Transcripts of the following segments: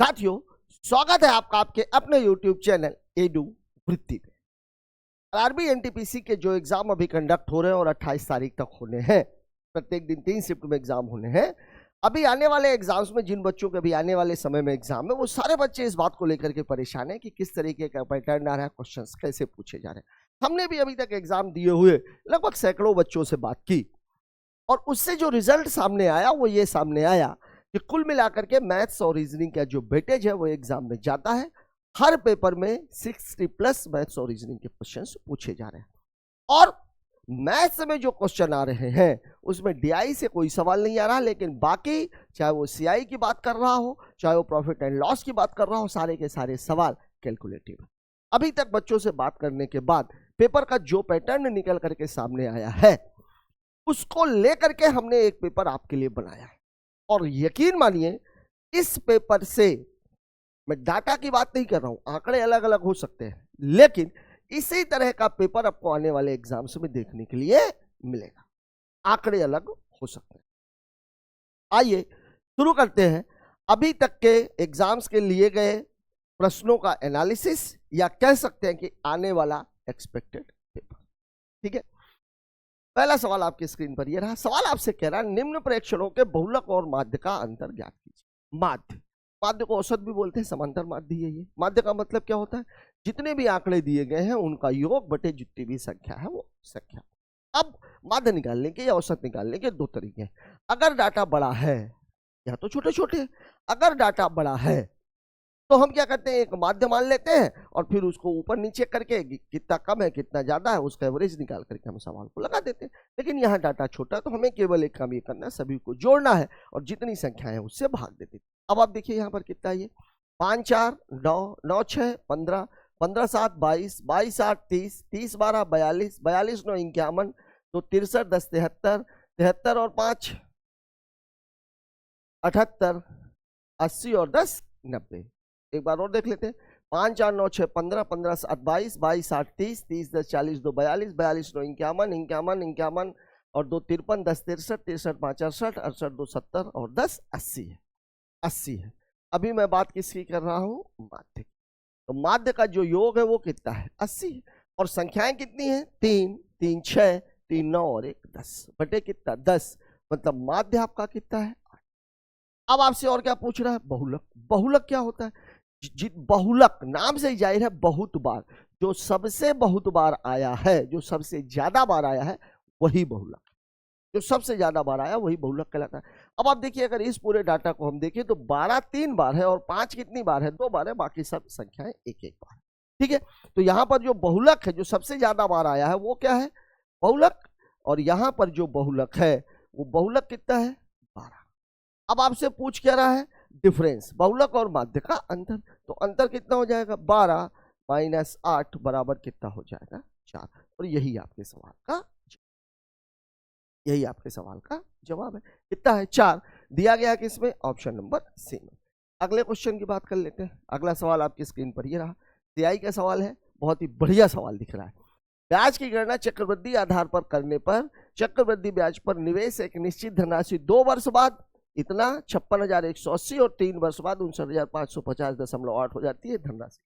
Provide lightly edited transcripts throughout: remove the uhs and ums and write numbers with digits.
साथियों, स्वागत है आपका आपके अपने YouTube चैनल एडू वृत्ति पे। आरबी एनटीपीसी के जो एग्जाम अभी कंडक्ट हो रहे हैं और 28 तारीख तक होने हैं, प्रत्येक दिन 3 शिफ्ट में एग्जाम होने हैं। अभी आने वाले एग्जाम्स में जिन बच्चों के अभी आने वाले समय में एग्जाम है, वो सारे बच्चे इस बात को लेकर के परेशान है कि किस तरीके का पैटर्न आ रहा है, क्वेश्चंस कैसे पूछे जा रहे हैं। हमने भी अभी तक एग्जाम दिए हुए लगभग सैकड़ों बच्चों से बात की और उससे जो रिजल्ट सामने आया वो ये सामने आया कि कुल मिलाकर के मैथ्स और रीजनिंग का जो वेटेज है वो एग्जाम में जाता है। हर पेपर में 60+ मैथ्स और रीजनिंग के क्वेश्चंस पूछे जा रहे हैं और मैथ्स में जो क्वेश्चन आ रहे हैं उसमें डीआई से कोई सवाल नहीं आ रहा, लेकिन बाकी चाहे वो सीआई की बात कर रहा हो, चाहे वो प्रॉफिट एंड लॉस की बात कर रहा हो, सारे के सारे सवाल कैलकुलेटिव है। अभी तक बच्चों से बात करने के बाद पेपर का जो पैटर्न निकल करके सामने आया है उसको लेकर के हमने एक पेपर आपके लिए बनाया है और यकीन मानिए इस पेपर से मैं डाटा की बात नहीं कर रहा हूं, आंकड़े अलग अलग हो सकते हैं, लेकिन इसी तरह का पेपर आपको आने वाले एग्जाम्स में देखने के लिए मिलेगा। आंकड़े अलग हो सकते हैं। आइए शुरू करते हैं अभी तक के एग्जाम्स के लिए गए प्रश्नों का एनालिसिस, या कह सकते हैं कि आने वाला एक्सपेक्टेड पेपर। ठीक है, पहला सवाल आपकी स्क्रीन पर यह रहा। सवाल आपसे कह रहा है निम्न प्रेक्षणों के बहुलक और माध्य का अंतर ज्ञात कीजिए। माध्य, माध्य को औसत भी बोलते हैं, समांतर माध्य है ये। माध्य का मतलब क्या होता है? जितने भी आंकड़े दिए गए हैं उनका योग बटे जितनी भी संख्या है वो संख्या। अब माध्य निकालने के या औसत निकालने के दो तरीके हैं। अगर डाटा बड़ा है या तो छोटे छोटे, अगर डाटा बड़ा है तो हम क्या करते हैं, एक माध्य मान लेते हैं और फिर उसको ऊपर नीचे करके कितना कम है कितना ज्यादा है उसका एवरेज निकाल करके हम सवाल को लगा देते हैं। लेकिन यहाँ डाटा छोटा तो हमें केवल एक काम ये करना है, सभी को जोड़ना है और जितनी संख्या है उससे भाग देते हैं। अब आप देखिए यहाँ पर कितना है, ये 5 4 9 9 6 15 15 7 22 22 8 30 30 12 42 42 9 51 तो 63 10 73 73 और 5 78 80 और 10 90। एक बार और देख लेते हैं। 5 4 9 6 15 15 7 22 22 8 30 30 10 40 2 42 42 9 51 51 51 और 2 53 10 63 63 5 68 68 2 70 और 10 80 है। 80 है। अभी मैं बात किसकी कर रहा हूं? माध्य। तो माध्य का जो योग है वो कितना है? 80 है। और संख्याएं कितनी है? 3 3 6 3 9 और 1 10 बटे कितना? 10। मतलब माध्य आपका कितना है? अब आपसे और क्या पूछ रहा है? बहुलक। बहुलक क्या होता है? बहुलक नाम से ही जाहिर है बहुत बार, जो सबसे बहुत बार आया है, जो सबसे ज्यादा बार आया है वही बहुलक, जो सबसे ज्यादा बार आया वही बहुलक कहलाता है। अब आप देखिए अगर इस पूरे डाटा को हम देखें तो 12 3 बार है और 5 कितनी बार है? 2 बार है, बाकी सब संख्याएं एक एक बार। ठीक है, तो यहां पर जो बहुलक है, जो सबसे ज्यादा बार आया है वो क्या है? बहुलक। और यहां पर जो बहुलक है वो बहुलक कितना है? 12। अब आपसे पूछ क्या रहा है? डिफरेंस, बहुलक और माध्य का अंतर। तो अंतर कितना हो जाएगा? 12 - 8 बराबर कितना हो जाएगा? 4। और यही आपके सवाल का जवाब है। कितना है? 4 दिया गया किसमें? ऑप्शन नंबर सी में। अगले क्वेश्चन की बात कर लेते हैं। अगला सवाल आपकी स्क्रीन पर ये रहा। सीआई का सवाल है, बहुत ही बढ़िया सवाल दिख रहा है। ब्याज की गणना चक्रवृद्धि आधार पर करने पर चक्रवृद्धि ब्याज पर निवेश एक निश्चित धनराशि 2 वर्ष बाद इतना 56,180 और 3 वर्ष बाद 59,550.8 हो जाती है धनराशि।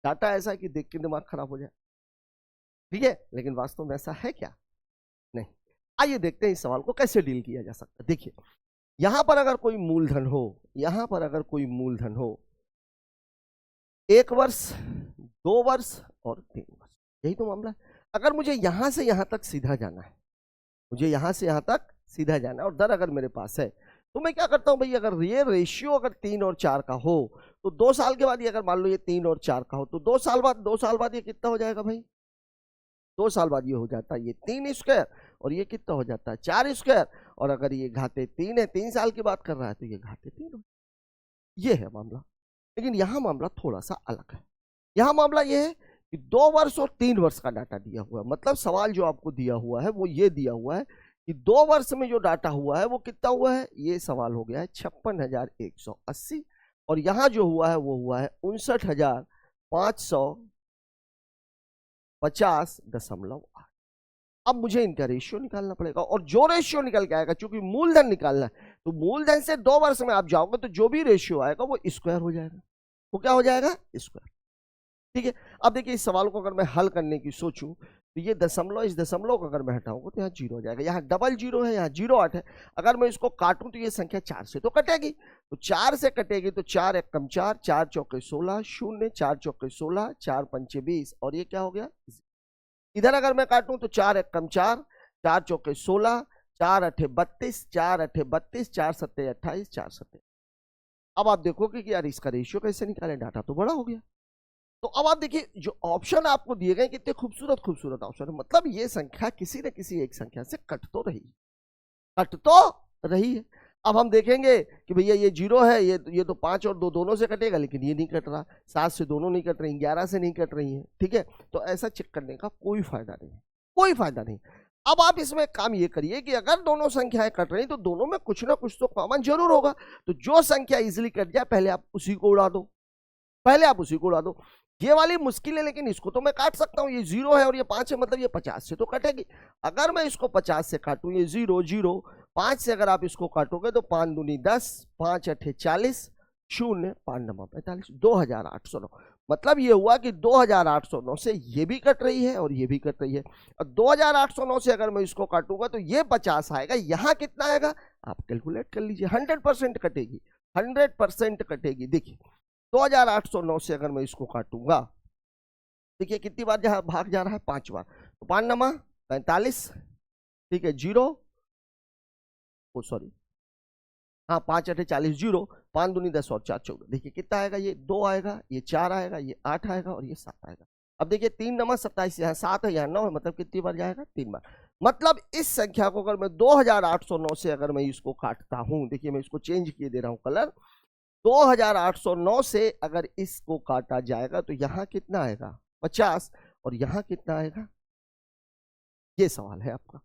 डाटा ऐसा है कि देख के दिमाग खराब हो जाए, ठीक है, लेकिन वास्तव में ऐसा है क्या? नहीं। आइए देखते हैं इस सवाल को कैसे डील किया जा सकता है। देखिए यहां पर अगर कोई मूलधन हो, यहां पर अगर कोई मूलधन हो 1 वर्ष 2 वर्ष और 3 वर्ष, यही तो मामला है। अगर मुझे यहां से यहां तक सीधा जाना है, मुझे यहां से यहां तक सीधा जाना है और दर अगर मेरे पास है तो मैं क्या करता हूं भाई, अगर ये रेशियो अगर 3 और 4 का हो तो 2 साल के बाद ये अगर मान लो ये 3 और 4 का हो तो 2 साल बाद ये कितना हो जाएगा भाई? 2 साल बाद ये हो जाता है ये 3 स्क्वायर और ये कितना हो जाता है? 4 स्क्वायर। और अगर ये घाते 3 है, 3 साल की बात कर रहा है तो ये घाते 3 हो। ये है मामला। लेकिन यहां मामला थोड़ा सा अलग है। यहां मामला ये है कि 2 वर्ष और 3 वर्ष का डाटा दिया हुआ है। मतलब सवाल जो आपको दिया हुआ है वो ये दिया हुआ है कि 2 वर्ष में जो डाटा हुआ है वो कितना हुआ है? ये सवाल हो गया है 56,180 और यहां जो हुआ है वो हुआ है 59,550.8। अब मुझे इनका रेशियो निकालना पड़ेगा और जो रेशियो निकल के आएगा, चूंकि मूलधन निकालना है तो मूलधन से 2 वर्ष में आप जाओगे तो जो भी रेशियो आएगा वो स्क्वायर हो जाएगा। वो क्या हो जाएगा? स्क्वायर। ठीक है। अब देखिए इस सवाल को अगर मैं हल करने की सोचूं तो ये दशमलव, इस दशमलव को अगर मैं हटाऊंगा तो यहाँ 0 हो जाएगा। यहाँ डबल 0 है, यहाँ 0 8 है। अगर मैं इसको काटूं तो ये संख्या 4 से तो कटेगी। तो 4 से कटेगी तो 4 एक कम 4, 4 चौके 16, 0 4 चौके 16, 4 पंचे 20 और ये क्या हो गया? इधर अगर मैं काटूं तो 4 एक कम 4, 4 चौके 16, 4 अठे 32, 4 अठे 32, 4 सत्ते 28, 4 सत्ते। अब आप देखोगे कि यार इसका रेशियो कैसे निकालें, डाटा तो बड़ा हो गया। तो अब आप देखिए जो ऑप्शन आपको दिए गए कितने खूबसूरत खूबसूरत ऑप्शन है। मतलब ये संख्या किसी न किसी एक संख्या से कट तो रही है। अब हम देखेंगे कि भैया ये 0 है, ये तो 5 और 2 दोनों से कटेगा, लेकिन ये नहीं कट रहा। 7 से दोनों नहीं कट रही, 11 से नहीं कट रही है। ठीक है, तो ऐसा चेक करने का कोई फायदा नहीं। अब आप इसमें काम ये करिए कि अगर दोनों संख्याएं कट रही तो दोनों में कुछ ना कुछ तो कॉमन जरूर होगा। तो जो संख्या इजिली कट जाए पहले आप उसी को उड़ा दो। ये वाली मुश्किल है, लेकिन इसको तो मैं काट सकता हूं। ये 0 है और ये 5 है, मतलब ये 50 से तो कटेगी। अगर मैं इसको 50 से काटूं, ये 0 0, 5 से अगर आप इसको काटोगे तो 5 दूनी 10, 5 अठे 40, 0 5 9 45, 2809। मतलब ये हुआ कि 2809 से ये भी कट रही है और ये भी कट रही है। और 2809 से अगर मैं इसको काटूंगा तो ये 50 आएगा। यहां कितना आएगा आप कैलकुलेट कर लीजिए। 100% कटेगी, 100% कटेगी। देखिए 2809 से अगर मैं इसको काटूंगा, देखिए कितनी बार जहां भाग जा रहा है? 5 बार। तो 5 9 45, ठीक है, 0, ओ सॉरी, हाँ 5 अठे 40, 0, 5 दूनी 10 और 4 14। देखिए कितना आएगा? ये 2 आएगा, ये 4 आएगा, ये 8 आएगा और ये 7 आएगा। अब देखिए 3 9 27, यहाँ 7 है, यहाँ 9 है, मतलब कितनी बार जाएगा? 3 बार। मतलब इस संख्या को अगर मैं 2809 से अगर मैं इसको काटता हूं, देखिए मैं इसको चेंज किए दे रहा हूं कलर। 2809 से अगर इसको काटा जाएगा तो यहां कितना आएगा? 50। और यहां कितना आएगा? ये सवाल है आपका।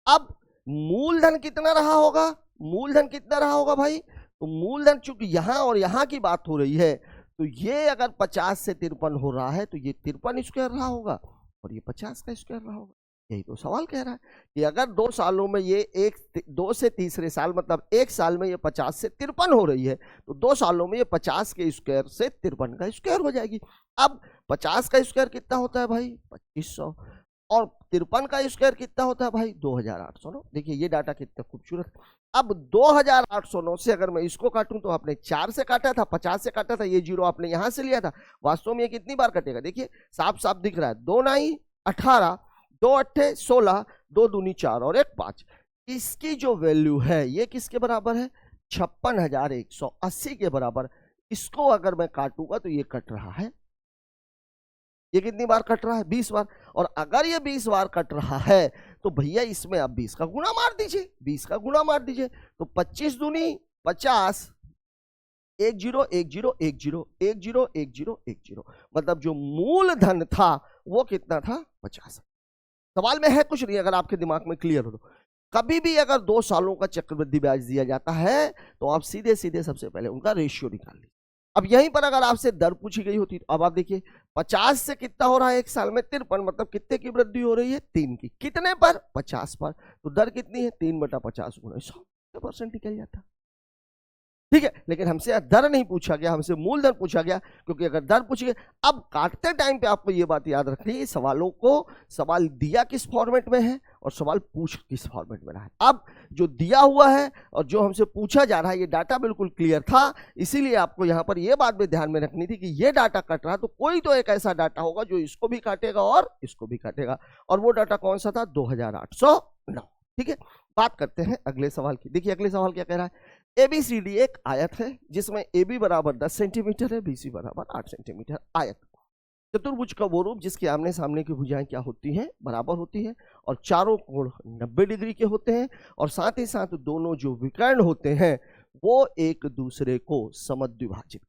अब मूलधन कितना रहा होगा भाई? तो मूलधन चूंकि यहां और यहां की बात हो रही है, तो ये अगर 50 से 53 हो रहा है तो ये 53 स्क्वायर रहा होगा और ये 50 का स्क्वायर रहा होगा। यही तो सवाल कह रहा है कि अगर 2 सालों में ये 2 से तीसरे साल, मतलब 1 साल में ये 50 से 53 हो रही है, तो 2 सालों में ये 50 के स्क्वायर से 53 का स्क्वायर हो जाएगी। अब 50 का स्क्वायर कितना होता है भाई? 2500। और 53 का स्क्वायर कितना होता है भाई? 2809। देखिए ये डाटा कितना खूबसूरत। अब 2809 से अगर मैं इसको काटूं तो आपने 4 से काटा था, 50 से काटा था, ये 0 आपने यहां से लिया था। वास्तव में ये कितनी बार कटेगा? देखिए साफ साफ दिख रहा है। 2 9 18, 2 अट्ठे 16, 2 दूनी 4 और 1 5। इसकी जो वैल्यू है ये किसके बराबर है? 56,180 के बराबर। इसको अगर मैं काटूंगा तो ये कट रहा है। ये कितनी बार कट रहा है? 20 बार। और अगर ये 20 बार कट रहा है तो भैया इसमें आप 20 का गुणा मार दीजिए। तो 25 दूनी 50, 1 0 1 0 1 0 1 0 1 0 1 0, मतलब जो मूलधन था वो कितना था? 50। सवाल में है कुछ नहीं, अगर आपके दिमाग में क्लियर हो तो। कभी भी अगर 2 सालों का चक्रवृद्धि ब्याज दिया जाता है तो आप सीधे सीधे सबसे पहले उनका रेशियो निकाल लीजिए। अब यहीं पर अगर आपसे दर पूछी गई होती तो अब आप देखिए 50 से कितना हो रहा है 1 साल में? 53, मतलब कितने की वृद्धि हो रही है? 3 की। कितने पर? 50 पर। तो दर कितनी है? 3/50 गुणा 100% निकल जाता। ठीक है, लेकिन हमसे दर नहीं पूछा गया, हमसे मूलधन पूछा गया। क्योंकि अगर दर पूछी गई, अब काटते टाइम पे आपको ये बात याद रखनी है, सवालों को सवाल दिया किस फॉर्मेट में है और सवाल पूछ किस फॉर्मेट में रहा है। अब जो दिया हुआ है और जो हमसे पूछा जा रहा है, ये डाटा बिल्कुल क्लियर था। इसीलिए आपको यहाँ पर ये बात भी ध्यान में रखनी थी कि ये डाटा कट रहा, तो कोई तो एक ऐसा डाटा होगा जो इसको भी काटेगा और इसको भी काटेगा। और वो डाटा कौन सा था? 2809। ठीक है, बात करते हैं अगले सवाल की। देखिए अगले सवाल क्या कह रहा है? ABCD एक आयत है जिसमें AB बराबर 10 सेंटीमीटर है, BC बराबर 8 सेंटीमीटर। आयत चतुर्भुज का वो रूप जिसके आमने सामने की भुजाएं क्या होती हैं? बराबर होती हैं और चारों कोण 90 डिग्री के होते हैं। और साथ ही साथ दोनों जो विकर्ण होते हैं वो एक दूसरे को समद्विभाजित।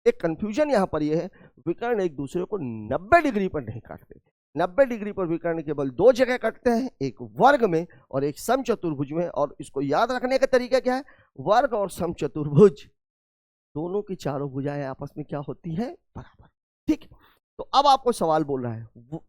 एक कंफ्यूजन यहाँ पर यह है, विकर्ण एक दूसरे को 90 डिग्री पर नहीं काटते। 90 डिग्री पर विकर्ण केवल 2 जगह कटते हैं, एक वर्ग में और एक समचतुर्भुज में। और इसको याद रखने का तरीका क्या है? वर्ग और समचतुर्भुज दोनों की चारों भुजाएं आपस में क्या होती हैं? बराबर। ठीक, तो अब आपको सवाल बोल रहा है,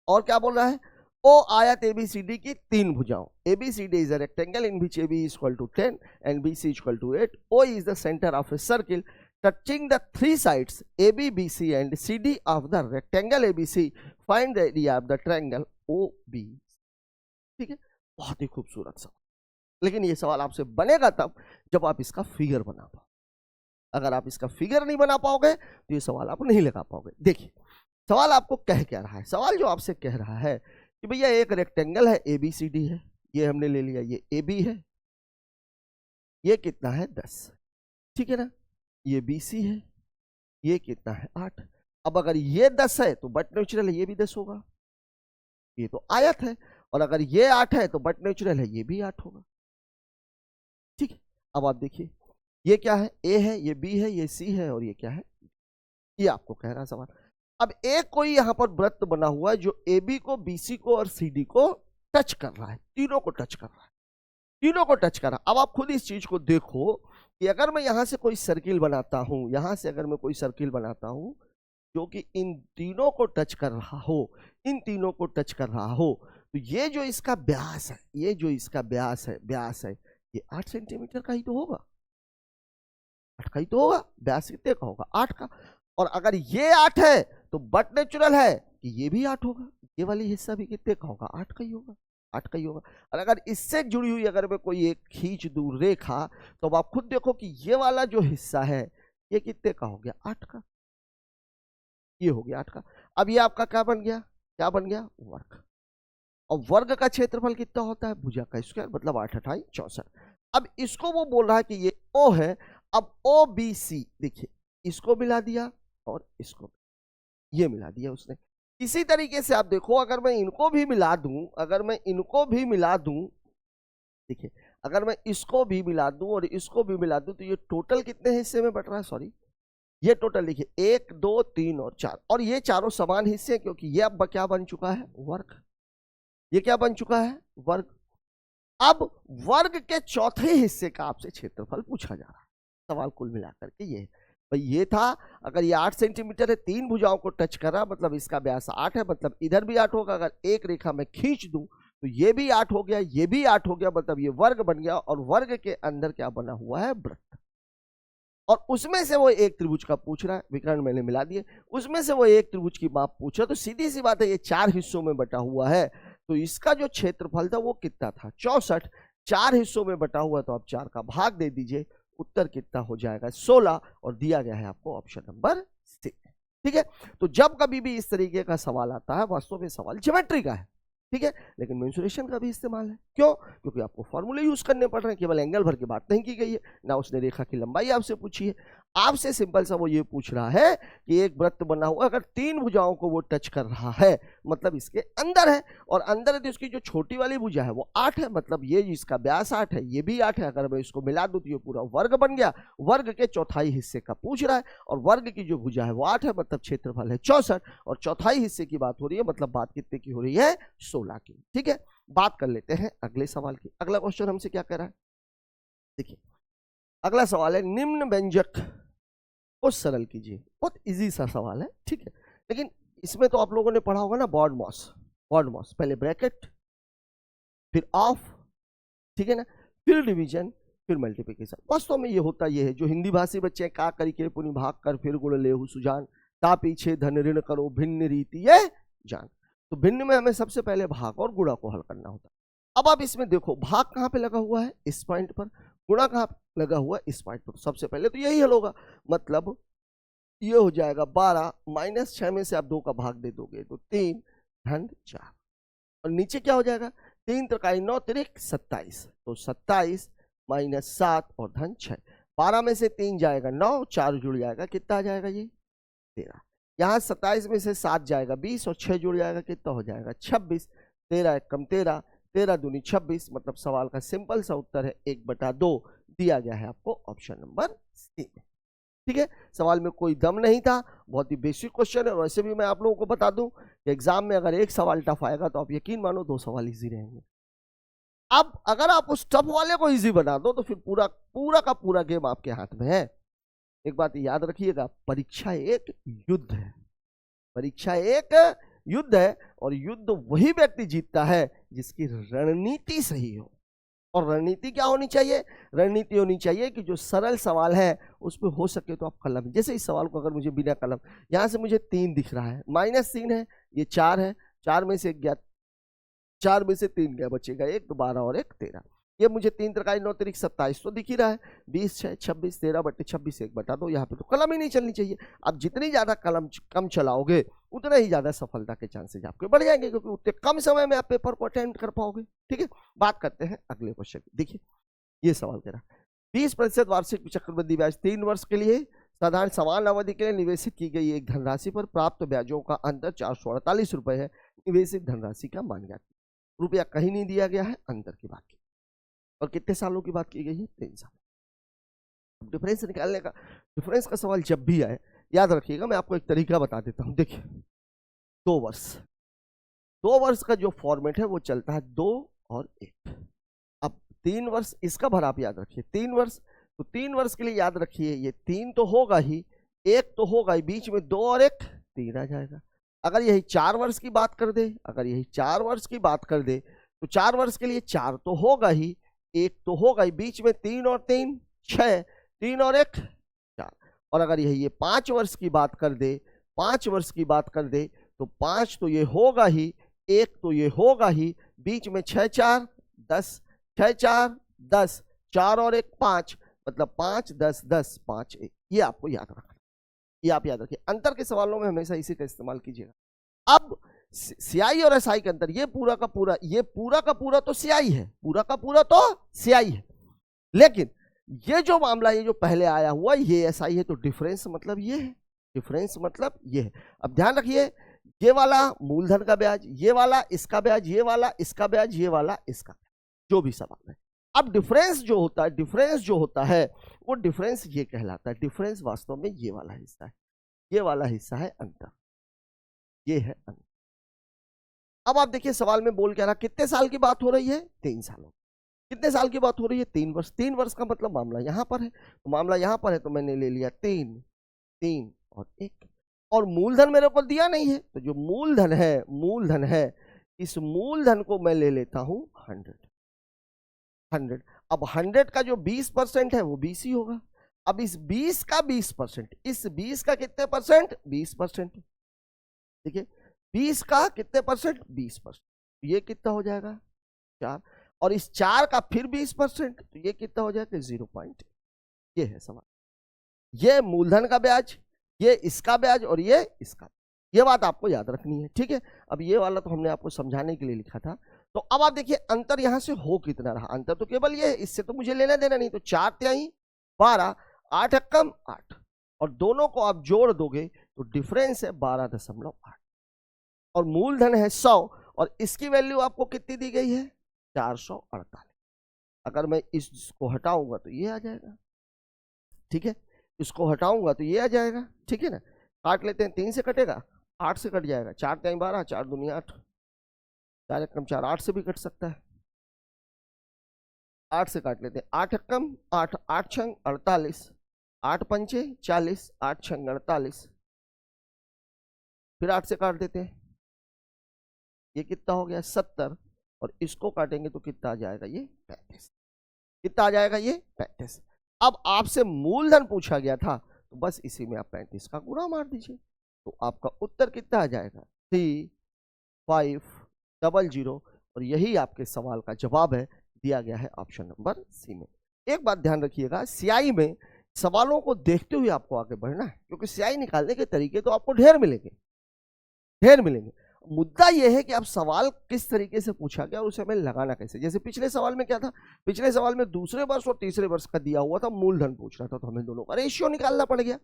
और क्या बोल रहा है? ओ आयत ABCD की तीन भुजाओं. ABCD is a rectangle in which AB is equal to 10 and BC is equal to 8. O is the center of a circle touching the three sides AB, BC and CD of the rectangle ABC. Find the area of the triangle OB. ठीक है, बहुत ही खूबसूरत सवाल. लेकिन ये सवाल आपसे बनेगा तब जब आप इसका फिगर बना पाओ. अगर आप इसका फिगर नहीं बना पाओगे तो ये सवाल आप नहीं लगा पाओगे. देखिए सवाल आपको कह क्या रहा है. सवाल जो आपसे कह रहा है कि भैया एक रेक्टेंगल है ABCD है, ये हमने ले लिया, ये AB है, ये कितना है 10, ठीक है ना, ये BC है, ये कितना है 8. अब अगर ये 10 है तो बट नेचुरल है ये भी 10 होगा, ये तो आयत है. और अगर ये 8 है तो बट नेचुरल है ये भी 8 होगा. ठीक है, अब आप देखिए ये क्या है, A है, ये B है, ये C है और ये क्या है, ये आपको कह रहा है सवाल. अब एक कोई यहां पर वृत्त बना हुआ है जो AB को, BC को और CD को टच कर रहा है, तीनों को टच कर रहा है, तीनों को टच कर रहा है. अब आप खुद इस चीज को देखो कि अगर मैं यहां से कोई सर्किल बनाता हूं, यहां से अगर मैं कोई सर्किल बनाता हूं जो कि इन तीनों को टच कर रहा हो, इन तीनों को टच कर रहा हो, तो ये जो इसका व्यास है, ये जो इसका व्यास है ये 8 सेंटीमीटर का ही तो होगा, 8 का ही तो होगा. व्यास कितने का होगा, 8 का. और अगर ये 8 है तो बट नेचुरल है कि ये भी 8 होगा, ये वाली हिस्सा भी कितने का होगा, 8 का ही होगा, 8 का ही होगा. और अगर इससे जुड़ी हुई अगर मैं कोई एक खींच दूर रेखा तो अब आप खुद देखो कि ये वाला जो हिस्सा है ये कितने का हो गया, 8 का, ये हो गया 8 का. अब ये आपका क्या बन गया, क्या बन गया, वर्ग. और वर्ग का क्षेत्रफल कितना होता है, भुजा का स्क्वायर, मतलब 8 8 64. अब इसको वो बोल रहा है कि ये O है. अब OBC देखिए, इसको मिला दिया और इसको ये मिला दिया उसने. इसी तरीके से आप देखो अगर मैं इनको भी मिला दूं, अगर मैं इनको भी मिला दूं, देखिए अगर मैं इसको भी मिला दूं और इसको भी मिला दूं तो ये टोटल कितने हिस्से में बट रहा है, सॉरी ये टोटल देखिए 1 2 3 और 4, और ये चारों समान हिस्से क्योंकि ये अब क्या बन चुका है, वर्ग. ये क्या बन चुका है, वर्ग. अब वर्ग के चौथे हिस्से का आपसे क्षेत्रफल पूछा जा रहा है. सवाल कुल मिलाकर के ये भाई ये था, अगर ये 8 सेंटीमीटर है, तीन भुजाओं को टच कर रहा, मतलब इसका व्यास 8 है, मतलब इधर भी 8 होगा. अगर एक रेखा में खींच दूं तो ये भी 8 हो गया, ये भी 8 हो गया, मतलब ये वर्ग बन गया. और वर्ग के अंदर क्या बना हुआ है, वृत्त. और उसमें से वो एक त्रिभुज का पूछ रहा है, विकर्ण मैंने मिला दिए, उसमें से वो एक त्रिभुज की माप पूछ रहा. तो सीधी सी बात है ये 4 हिस्सों में बटा हुआ है, तो इसका जो क्षेत्रफल था वो कितना था, 64. 4 हिस्सों में बटा हुआ तो आप 4 का भाग दे दीजिए, उत्तर कितना हो जाएगा, 16. और दिया गया है आपको ऑप्शन नंबर 6. ठीक है, तो जब कभी भी इस तरीके का सवाल आता है, वास्तव में सवाल ज्योमेट्री का है, ठीक है, लेकिन मेंसुरेशन का भी इस्तेमाल है. क्यों, क्योंकि आपको फॉर्मूले यूज करने पड़ रहे हैं, केवल एंगल भर की बात नहीं की गई है, ना उसने रेखा की लंबाई आपसे पूछी है. आपसे सिंपल सा वो ये पूछ रहा है कि एक वृत्त बना हुआ, अगर तीन भुजाओं को वो टच कर रहा है मतलब इसके अंदर है, और अंदर है तो इसकी जो छोटी वाली भुजा है वो 8 है, मतलब ये इसका व्यास 8 है, ये भी 8 है. अगर मैं इसको मिला दूं तो ये पूरा वर्ग बन गया. वर्ग के चौथाई हिस्से का पूछ रहा है, और वर्ग की जो भुजा है वो 8 है, मतलब क्षेत्रफल है 64, और चौथाई हिस्से की बात हो रही है, मतलब बात कितने की हो रही है, 16 की. ठीक है, बात कर लेते हैं अगले सवाल की. अगला क्वेश्चन हमसे क्या कह रहा है, देखिए अगला सवाल है, निम्न व्यंजक को सरल कीजिए. बहुत इजी सा सवाल है, ठीक है, लेकिन इसमें तो आप लोगों ने पढ़ा होगा ना BODMAS. BODMAS पहले ब्रैकेट, फिर ऑफ, ठीक है ना, फिर डिवीजन, फिर मल्टीप्लिकेशन. वास्तव में ये होता ये है, जो हिंदी भाषी बच्चे का करके पुनि भाग कर फिर गुण लेहु सुजान, ता पीछे धन ऋण करो भिन्न रीति ये जान. तो भिन्न में हमें सबसे पहले भाग और गुणा को हल करना होता है. अब आप इसमें देखो भाग कहाँ पे लगा हुआ है, इस पॉइंट पर, गुणा कहाँ लगा हुआ है, इस पॉइंट पर. सबसे पहले तो यही हल होगा, मतलब ये हो जाएगा 12 माइनस 6 में से आप 2 का भाग दे दोगे तो 3 धन 4, और नीचे क्या हो जाएगा, 3 त्रिकाई 9 तिरिक 27, तो 27 माइनस 7 और धन 6. 12 में से 3 जाएगा 9, 4 जुड़ जाएगा, कितना आ जाएगा ये 13. यहाँ 27 में से 7 जाएगा 20 और 6 जुड़ जाएगा, कितना हो जाएगा 26. 13 एक कम 13, 13 दूनी 26, मतलब सवाल का सिंपल सा उत्तर है 1/2. दिया गया है आपको ऑप्शन नंबर C. ठीक है, सवाल में कोई दम नहीं था, बहुत ही बेसिक क्वेश्चन है. वैसे भी मैं आप लोगों को बता दूं कि एग्जाम में अगर एक सवाल टफ आएगा तो आप यकीन मानो 2 सवाल इजी रहेंगे. अब अगर आप उस टफ वाले को इजी बना दो तो फिर पूरा का पूरा गेम आपके हाथ में है. एक बात याद रखिएगा, परीक्षा एक युद्ध है, परीक्षा एक युद्ध है, और युद्ध वही व्यक्ति जीतता है जिसकी रणनीति सही हो। और रणनीति क्या होनी चाहिए? रणनीति होनी चाहिए कि जो सरल सवाल है उस पर हो सके तो आप कलम, जैसे इस सवाल को अगर मुझे बिना कलम, यहाँ से मुझे 3 दिख रहा है, -3 है, ये 4 है, 4 में से 1 गया, 4 में से 3 गया, बचेगा 1, तो 12 और 1 13। ये मुझे 3 त्रिकाई 9 तिरिक 27 तो दिख ही रहा है, 20 6 26, 13 बटे 26 1 बटा 2, यहाँ पे तो कलम ही नहीं चलनी चाहिए। आप जितनी ज्यादा कलम कम चलाओगे उतना ही ज्यादा सफलता के चांसेस आपके बढ़ जाएंगे, क्योंकि उतने कम समय में आप पेपर को अटेम्प्ट कर पाओगे। ठीक है, बात करते हैं अगले क्वेश्चन की। देखिए ये सवाल कह रहा, 20% वार्षिक चक्रवृद्धि ब्याज 3 वर्ष के लिए साधारण समान अवधि के लिए निवेशित की गई एक धनराशि पर प्राप्त ब्याजों का अंतर 448 रुपए है। निवेशित धनराशि का मान ज्ञात। रुपया कहीं नहीं दिया गया है, अंतर की बात की, और कितने सालों की बात की गई है? 3 साल। डिफरेंस निकालने का, डिफरेंस का सवाल जब भी आए याद रखिएगा, मैं आपको एक तरीका बता देता हूं। देखिए 2 वर्ष, 2 वर्ष का जो फॉर्मेट है वो चलता है 2 और 1। अब 3 वर्ष, इसका भर आप याद रखिए 3 वर्ष, तो 3 वर्ष के लिए याद रखिए ये 3 तो होगा ही, 1 तो होगा ही, बीच में 2 और 1 3 आ जाएगा। अगर यही 4 वर्ष की बात कर दे, अगर यही 4 वर्ष की बात कर दे तो 4 वर्ष के लिए 4 तो होगा ही, 1 तो होगा ही, बीच में 3 और 3 6, 3 और 1 4। और अगर यही ये 5 वर्ष की बात कर दे, 5 वर्ष की बात कर दे तो 5 तो ये होगा ही, 1 तो ये होगा ही, बीच में 6 4 10, 6 4 10, 4 और 1 5, मतलब 5 10 10 5 1। ये आपको याद रखना, ये आप याद रखिए। अंतर के सवालों में हमेशा इसी का इस्तेमाल कीजिएगा। अब सियाई और एसआई का अंतर, ये पूरा का पूरा, ये पूरा का पूरा तो सियाई है, पूरा का पूरा तो सियाई है, लेकिन ये जो मामला, ये जो पहले आया हुआ ये एसआई है, तो डिफरेंस मतलब ये है, डिफरेंस मतलब ये है। अब ध्यान रखिए, ये वाला मूलधन का ब्याज, ये वाला इसका ब्याज, ये वाला इसका ब्याज, ये वाला इसका, जो भी सवाल है। अब डिफरेंस जो होता है, डिफरेंस जो होता है वो डिफरेंस ये कहलाता है। डिफरेंस वास्तव में ये वाला हिस्सा है, ये वाला हिस्सा है अंतर, ये है अंतर। अब आप देखिए सवाल में बोल क्या रहा, कितने साल की बात हो रही है? 3 सालों। कितने साल की बात हो रही है? 3 वर्ष। 3 वर्ष का मतलब मामला यहां पर है, तो मामला यहां पर है तो मैंने ले लिया 3 3 और 1, और मूलधन मेरे को दिया नहीं है, तो जो मूलधन है, मूलधन है, इस मूलधन को मैं ले लेता हूं 100। अब 100 का जो 20% है वो 20 ही होगा। अब इस 20 का 20%, इस 20 का कितने परसेंट? 20%। ठीक है, 20 का कितने परसेंट? 20%। ये कितना हो जाएगा? 4। और इस 4 का फिर 20%, तो ये कितना हो जाएगा? 0.8। ये है सवाल। ये मूलधन का ब्याज, ये इसका ब्याज, और ये इसका। ये बात आपको याद रखनी है। ठीक है, अब ये वाला तो हमने आपको समझाने के लिए लिखा था। तो अब आप देखिए अंतर यहां से हो कितना रहा? अंतर तो केवल ये है, इससे तो मुझे लेना देना नहीं। तो 4 तिहाई 12, 8 कम 8, और दोनों को आप जोड़ दोगे तो डिफरेंस है 12.8, और मूलधन है 100, और इसकी वैल्यू आपको कितनी दी गई है? 448। अगर मैं इसको हटाऊंगा तो ये आ जाएगा। ठीक है, इसको हटाऊंगा तो ये आ जाएगा। ठीक है ना, काट लेते हैं, 3 से कटेगा, 8 से कट जाएगा, 4 तिहाई 12, 4 दूनी 8, 4 कम 4, 8 से भी कट सकता है, 8 से काट लेते हैं, 8 कम 8, 8 छंग 48, 8 पंचे 40, 8 छंग 48, फिर 8 से काट देते हैं, ये कितना हो गया? 70, और इसको काटेंगे तो कितना आ जाएगा? ये 35। कितना आ जाएगा? ये 35। अब आपसे मूलधन पूछा गया था, तो बस इसी में आप 35 का गुणा मार दीजिए, तो आपका उत्तर कितना आ जाएगा? 3500, और यही आपके सवाल का जवाब है, दिया गया है ऑप्शन नंबर सी में। एक बात ध्यान रखिएगा, सियाई में सवालों को देखते हुए आपको आगे बढ़ना है, क्योंकि सियाई निकालने के तरीके तो आपको ढेर मिलेंगे, ढेर मिलेंगे। मुद्दा यह है कि आप सवाल किस तरीके से पूछा गया और उसे हमें लगाना कैसे। जैसे पिछले सवाल में क्या था? पिछले सवाल में दूसरे वर्ष और तीसरे वर्ष का दिया हुआ था, मूलधन पूछ रहा था, तो हमें दोनों का रेशियो निकालना पड़ गया।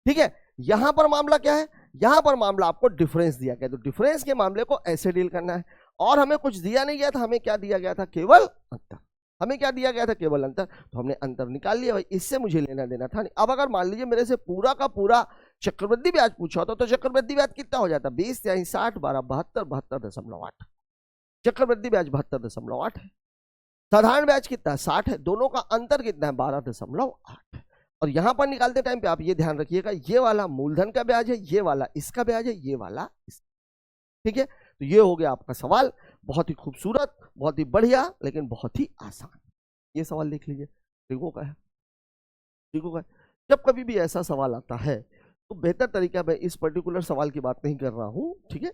ठीक है, यहां पर मामला क्या है? यहां पर मामला आपको डिफरेंस दिया गया, तो डिफरेंस के मामले को ऐसे डील करना है। और हमें कुछ दिया नहीं गया था, हमें क्या दिया गया था? केवल अंतर। हमें क्या दिया गया था? केवल अंतर। तो हमने अंतर निकाल लिया भाई, इससे मुझे लेना देना था नहीं। अब अगर मान लीजिए मेरे से पूरा का पूरा चक्रवृद्धि ब्याज पूछा होता, तो चक्रवृद्धि ब्याज कितना हो जाता? 20 तिहाई 60, 12 72, 72.8। चक्रवृद्धि ब्याज 72.8 है। साधारण ब्याज कितना? 60 है। दोनों का अंतर कितना है? 12.8। और यहां पर निकालते टाइम पे आप ये ध्यान रखिएगा, ये वाला मूलधन का ब्याज है, ये वाला इसका ब्याज है, ये वाला इसका। ठीक है, तो ये हो गया आपका सवाल, बहुत ही खूबसूरत, बहुत ही बढ़िया, लेकिन बहुत ही आसान। ये सवाल देख लीजिए, ट्रिगो का है, ट्रिगो का है। जब कभी भी ऐसा सवाल आता है तो बेहतर तरीका, मैं इस पर्टिकुलर सवाल की बात नहीं कर रहा हूं, ठीक है,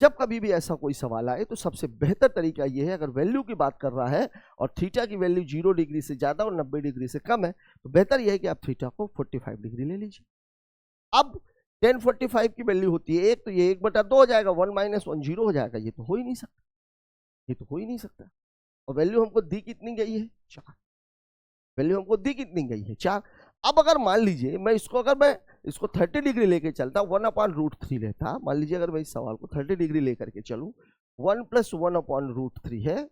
जब कभी भी ऐसा कोई सवाल आए तो सबसे बेहतर तरीका ये है, अगर वैल्यू की बात कर रहा है और थीटा की वैल्यू 0 डिग्री से ज्यादा और 90 डिग्री से कम है, तो बेहतर यह है कि आप थीटा को 45 डिग्री ले लीजिए। अब 1045 की वैल्यू होती है एक, तो ये 1/2 हो जाएगा, 1 - 1 0 हो जाएगा, ये तो हो ही नहीं सकता, ये तो हो ही नहीं सकता। और वैल्यू हमको दी कितनी गई है? 4। वैल्यू हमको दी कितनी गई है? 4। अब अगर मान लीजिए मैं इसको, अगर मैं इसको 30 डिग्री लेके चलता, 1/√3 लेता, मान लीजिए अगर मैं इस सवाल को 30 डिग्री लेकर के चलूं, 1 + 1/√3 है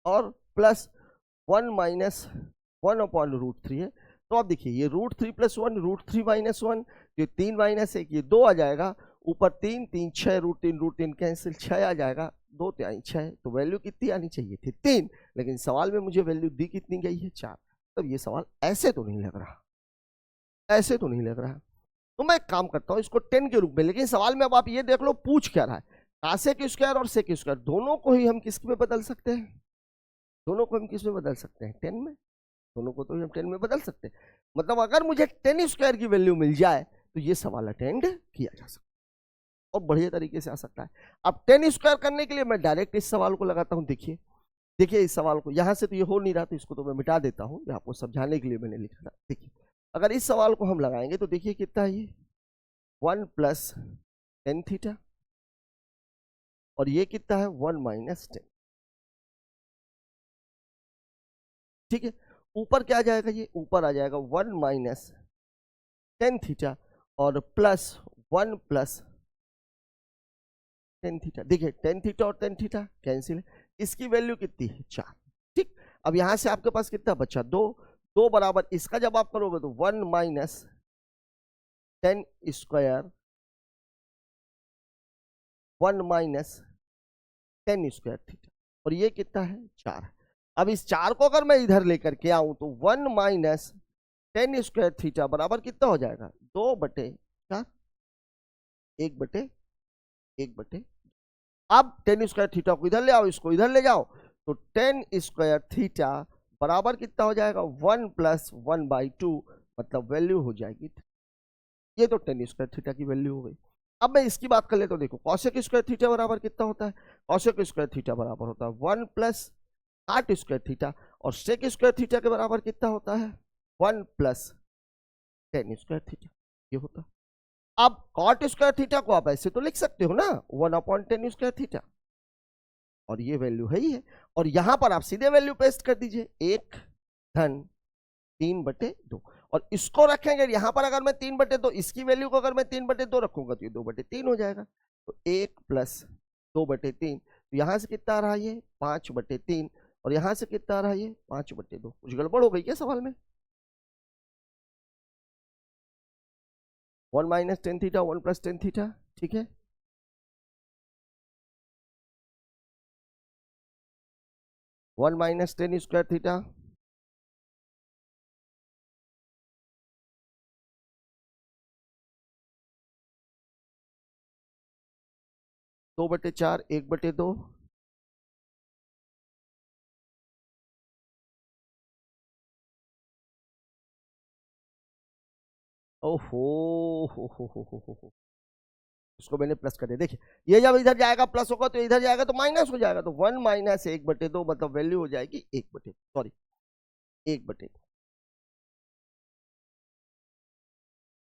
और प्लस 1 - 1/√3 है, तो आप देखिए ये √3 + 1, √3 - 1, ये 3 - 1, ये 2 आ जाएगा, ऊपर 3 3 6, √3 कैंसिल, 6 आ जाएगा, 2 3 6, तो वैल्यू कितनी आनी चाहिए थी? 3, लेकिन सवाल में मुझे वैल्यू दी कितनी गई है? 4। तब ये सवाल ऐसे तो नहीं लग रहा, ऐसे तो नहीं लग रहा। तो मैं एक काम करता हूं इसको 10 के रूप में, लेकिन सवाल में अब आप ये देख लो पूछ क्या रहा है, कासेक स्क्वायर और सेक स्क्वायर दोनों को ही हम किस में बदल सकते हैं? दोनों को हम किस में बदल सकते हैं? 10 में। दोनों को तो हम 10 में बदल सकते हैं, मतलब अगर मुझे 10 स्क्वायर की वैल्यू मिल जाए तो ये सवाल अटेंड किया जा सकता है और बढ़िया तरीके से आ सकता है। अब 10 स्क्वायर करने के लिए मैं डायरेक्ट इस सवाल को लगाता हूं। देखिए देखिए इस सवाल को, यहां से तो ये हो नहीं रहा, तो इसको तो मैं मिटा देता हूं, ये आपको समझाने के लिए मैंने लिखा था। देखिए अगर इस सवाल को हम लगाएंगे तो देखिए कितना है ये, 1 + tan थीटा, और ये कितना है? 1 - 10। ठीक है, ऊपर क्या आ जाएगा? ये ऊपर आ जाएगा 1 - tan थीटा और प्लस 1 + tan थीटा। देखिए tan थीटा और tan थीटा कैंसिल है, इसकी वैल्यू कितनी है? 4। ठीक, अब यहां से आपके पास कितना बचा? 2। 2 बराबर इसका जब आप करोगे तो 1 - tan square, 1 - tan square theta, और ये कितना है? 4। अब इस 4 को अगर मैं इधर लेकर के आऊं तो 1 - tan स्क्वायर थीटा बराबर कितना हो जाएगा? 2/4, 1/1। अब tan स्क्वायर थीटा को इधर ले आओ, इसको इधर ले जाओ, तो tan स्क्वायर थीटा बराबर कितना हो जाएगा? 1 + 1/2, मतलब वैल्यू हो जाएगी। ये तो tan स्क्वायर थीटा की वैल्यू हो गई। अब मैं इसकी बात कर लेता हूं, देखो कॉसेक स्क्वायर थीटा बराबर कितना होता है? कॉसेक स्क्वायर थीटा बराबर होता है 1 + cot स्क्वायर थीटा, और सेक स्क्वायर थीटा के बराबर कितना होता है? 1 + tan स्क्वायर थीटा, ये होता है। अब cot स्क्वायर थीटा को आप ऐसे तो लिख सकते हो ना, 1/tan स्क्वायर थीटा, और ये वैल्यू है ही है, और यहां पर आप सीधे वैल्यू पेस्ट कर दीजिए, 1 धन 3/2, और इसको रखेंगे यहां पर, अगर मैं 3/2, इसकी वैल्यू को अगर मैं 3/2 रखूंगा तो ये 2/3 हो जाएगा, तो 1 + 2/3, तो यहां से कितना आ रहा है? ये 5/3, और यहां से कितना आ रहा है? ये 5/2। कुछ गड़बड़ हो गई क्या सवाल में? 1 - tan थीटा, 1 + tan थीटा, ठीक है, 1 - tan स्क्वायर थीटा, 2/4, 1/2, ओहो हो। इसको मैंने प्लस कर दिया। देखिए ये जब इधर जाएगा प्लस होगा तो इधर जाएगा तो माइनस हो जाएगा, तो 1 - 1/2, मतलब वैल्यू हो जाएगी 1/2।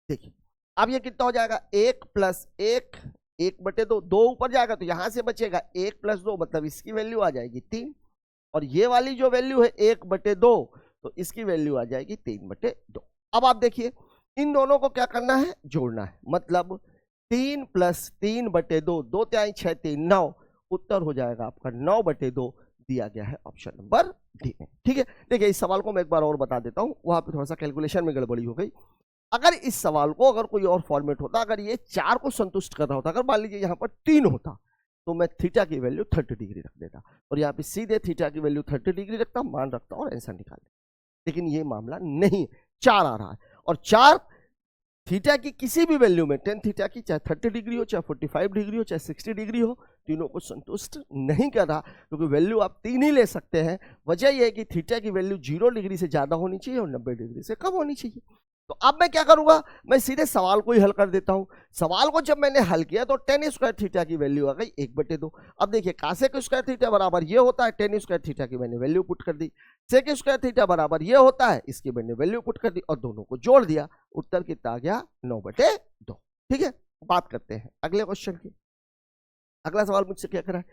देखिए अब ये कितना हो जाएगा? 1 + 1, 1/2, 2 ऊपर जाएगा तो यहां से बचेगा 1 + 2, मतलब इसकी वैल्यू आ जाएगी 3, और ये वाली जो वैल्यू है 1/2, तो इसकी वैल्यू आ जाएगी 3/2। अब आप देखिए इन दोनों को क्या करना है? जोड़ना है, मतलब 3 + 3/2, 2 3 6 3 9, उत्तर हो जाएगा आपका 9/2, दिया गया है ऑप्शन नंबर डी में। ठीक है, देखिए इस सवाल को मैं एक बार और बता देता हूं, वहां पे थोड़ा सा कैलकुलेशन में गड़बड़ी हो गई। अगर इस सवाल को अगर कोई और फॉर्मेट होता, अगर ये 4 को संतुष्ट कर रहा होता, अगर मान लीजिए यहाँ पर 3 होता, तो मैं थीटा की वैल्यू 30 डिग्री रख देता, और यहाँ पे सीधे थीटा की वैल्यू 30 डिग्री रखता, मान रखता और आंसर निकाल देता। लेकिन ये मामला नहीं, 4 आ रहा है, और 4 थीटा की किसी भी वैल्यू में टेन थीटा की चाहे 30 डिग्री हो, चाहे 45 डिग्री हो, चाहे 60 डिग्री हो, तीनों को संतुष्ट नहीं कर रहा, क्योंकि वैल्यू आप 3 ही ले सकते हैं। वजह यह है कि थीटा की वैल्यू 0 डिग्री से ज़्यादा होनी चाहिए और 90 डिग्री से कम होनी चाहिए। तो अब मैं क्या करूंगा, मैं सीधे सवाल को ही हल कर देता हूं। सवाल को जब मैंने हल किया तो टेन स्क्वायर थीटा की वैल्यू आ गई 1/2। अब देखिए कासेक स्क्वायर थीटा बराबर ये होता है, टेन स्क्वायर थीटा की मैंने वैल्यू पुट कर दी। सेक स्क्वायर थीटा बराबर ये होता है, इसकी मैंने वैल्यू पुट कर दी और दोनों को जोड़ दिया। उत्तर कितना आ गया, 9/2। ठीक है, बात करते हैं अगले क्वेश्चन की। अगला सवाल मुझसे क्या करा है,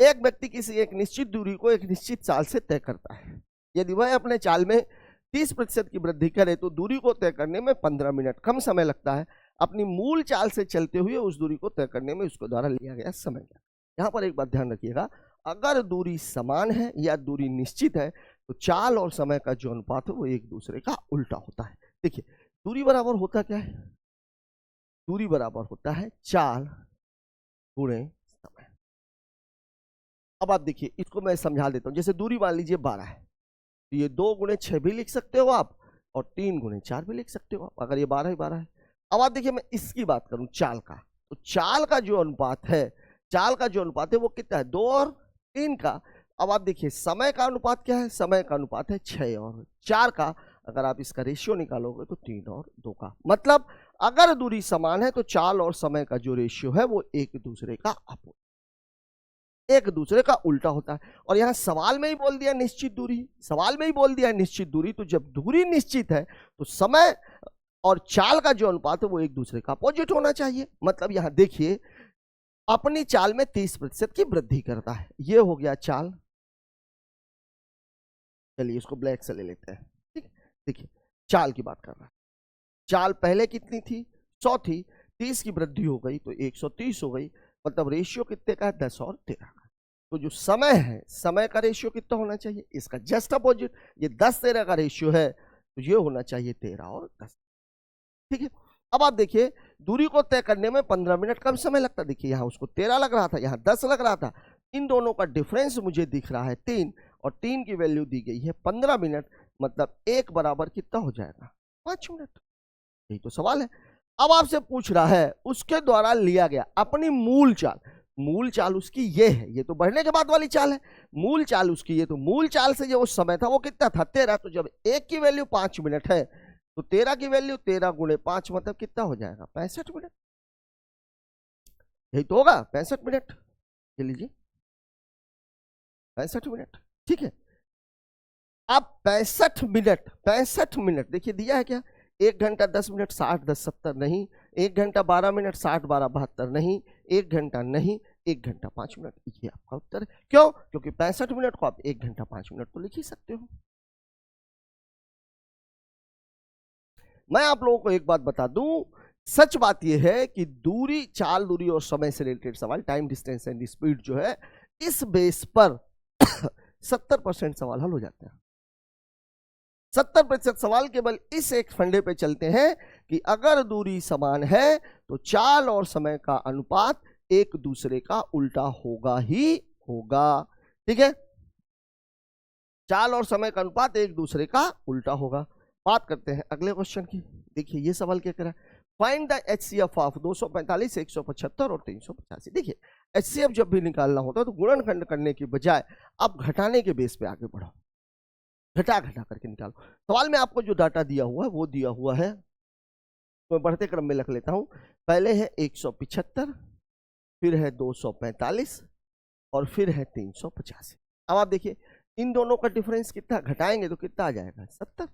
एक व्यक्ति किसी एक निश्चित दूरी को एक निश्चित चाल से तय करता है। यदि वह अपने चाल में 30% की वृद्धि करे तो दूरी को तय करने में 15 मिनट कम समय लगता है। अपनी मूल चाल से चलते हुए उस दूरी को तय करने में उसके द्वारा लिया गया समय क्या। यहाँ पर एक बात ध्यान रखिएगा, अगर दूरी समान है या दूरी निश्चित है तो चाल और समय का जो अनुपात है वो एक दूसरे का उल्टा होता है। देखिए दूरी बराबर होता क्या है, दूरी बराबर होता है चाल गुणे समय। अब आप देखिए इसको मैं समझा देता हूं। जैसे दूरी मान लीजिए 12 है, तो ये 2 गुणे 6 भी लिख सकते हो आप और 3 गुणे 4 भी लिख सकते हो आप, अगर ये 12 ही 12 है। अब आप देखिए मैं इसकी बात करूं चाल का, तो चाल का जो अनुपात है, चाल का जो अनुपात है वो कितना है, 2 और 3 का। अब आप देखिए समय का अनुपात क्या है, समय का अनुपात है 6 और 4 का। अगर आप इसका रेशियो निकालोगे तो 3 और 2 का। मतलब अगर दूरी समान है तो चाल और समय का जो रेशियो है वो एक दूसरे का अपोजिट, एक दूसरे का उल्टा होता है। और यहां सवाल में ही बोल दिया निश्चित दूरी, सवाल में ही बोल दिया निश्चित दूरी। तो जब दूरी निश्चित है तो समय और चाल का जो अनुपात है वो एक दूसरे का अपोजिट होना चाहिए। मतलब यहां देखिए अपनी चाल में 30% की वृद्धि करता है, ये हो गया चाल। चलिए इसको ब्लैक से ले लेते हैं। ठीक है, देखिए चाल की बात कर रहा है। चाल पहले कितनी थी, 100 थी, 30 की वृद्धि हो गई तो 130 हो गई। मतलब रेशियो कितने का है, 10 और 13 का। तो जो समय है, समय का रेशियो कितना होना चाहिए, इसका जस्ट अपोजिट। ये 10-13 का रेशियो है तो ये होना चाहिए 13 और 10। ठीक है, अब आप देखिए दूरी को तय करने में 15 मिनट कम समय लगता। देखिए यहाँ उसको 13 लग रहा था, यहाँ 10 लग रहा था। इन दोनों का डिफरेंस मुझे दिख रहा है 3 और 3 की वैल्यू दी गई है 15 मिनट। मतलब 1 बराबर कितना हो जाएगा, 5 मिनट। यही तो सवाल है। अब आपसे पूछ रहा है उसके द्वारा लिया गया अपनी मूल चाल, मूल चाल उसकी ये है, ये तो बढ़ने के बाद वाली चाल है। मूल चाल उसकी ये, तो मूल चाल से जो उस समय था वो कितना था, 13। तो जब 1 की वैल्यू 5 मिनट है तो 13 की वैल्यू 13 गुणे 5 मतलब कितना हो जाएगा, 65 मिनट। यही तो होगा 65 मिनट। ले लीजिए 65 मिनट। ठीक है, अब 65 मिनट देखिए दिया है क्या, 1 घंटा 10 मिनट 60 10 70 नहीं, 1 घंटा 12 मिनट 60 12 72 नहीं, 1 घंटा नहीं, 1 घंटा 5 मिनट। ये आपका उत्तर है। क्यों, क्योंकि 65 मिनट को आप 1 घंटा 5 मिनट तो लिख ही सकते हो। मैं आप लोगों को एक बात बता दूं, सच बात यह है कि दूरी, चाल, दूरी और समय से रिलेटेड सवाल, टाइम, डिस्टेंस एंड स्पीड जो है, इस बेस पर 70% सवाल हल हो जाते हैं। 70% सवाल केवल इस एक फंडे पे चलते हैं कि अगर दूरी समान है तो चाल और समय का अनुपात एक दूसरे का उल्टा होगा ही होगा। ठीक है, चाल और समय का अनुपात एक दूसरे का उल्टा होगा। बात करते हैं अगले क्वेश्चन की। देखिए ये सवाल क्या कर रहा है, फाइंड द HCF ऑफ 245, 175 और 385। देखिए HCF जब भी निकालना होता है तो गुणनखंड करने की बजाय आप घटाने के बेस पे आगे बढ़ो, घटा घटा करके निकालो। सवाल में आपको जो डाटा दिया हुआ है वो दिया हुआ है, तो मैं बढ़ते क्रम में लिख लेता हूं। पहले है 175, फिर है 245 और फिर है 385। अब आप देखिए इन दोनों का डिफरेंस कितना, घटाएंगे तो कितना आ जाएगा, 70।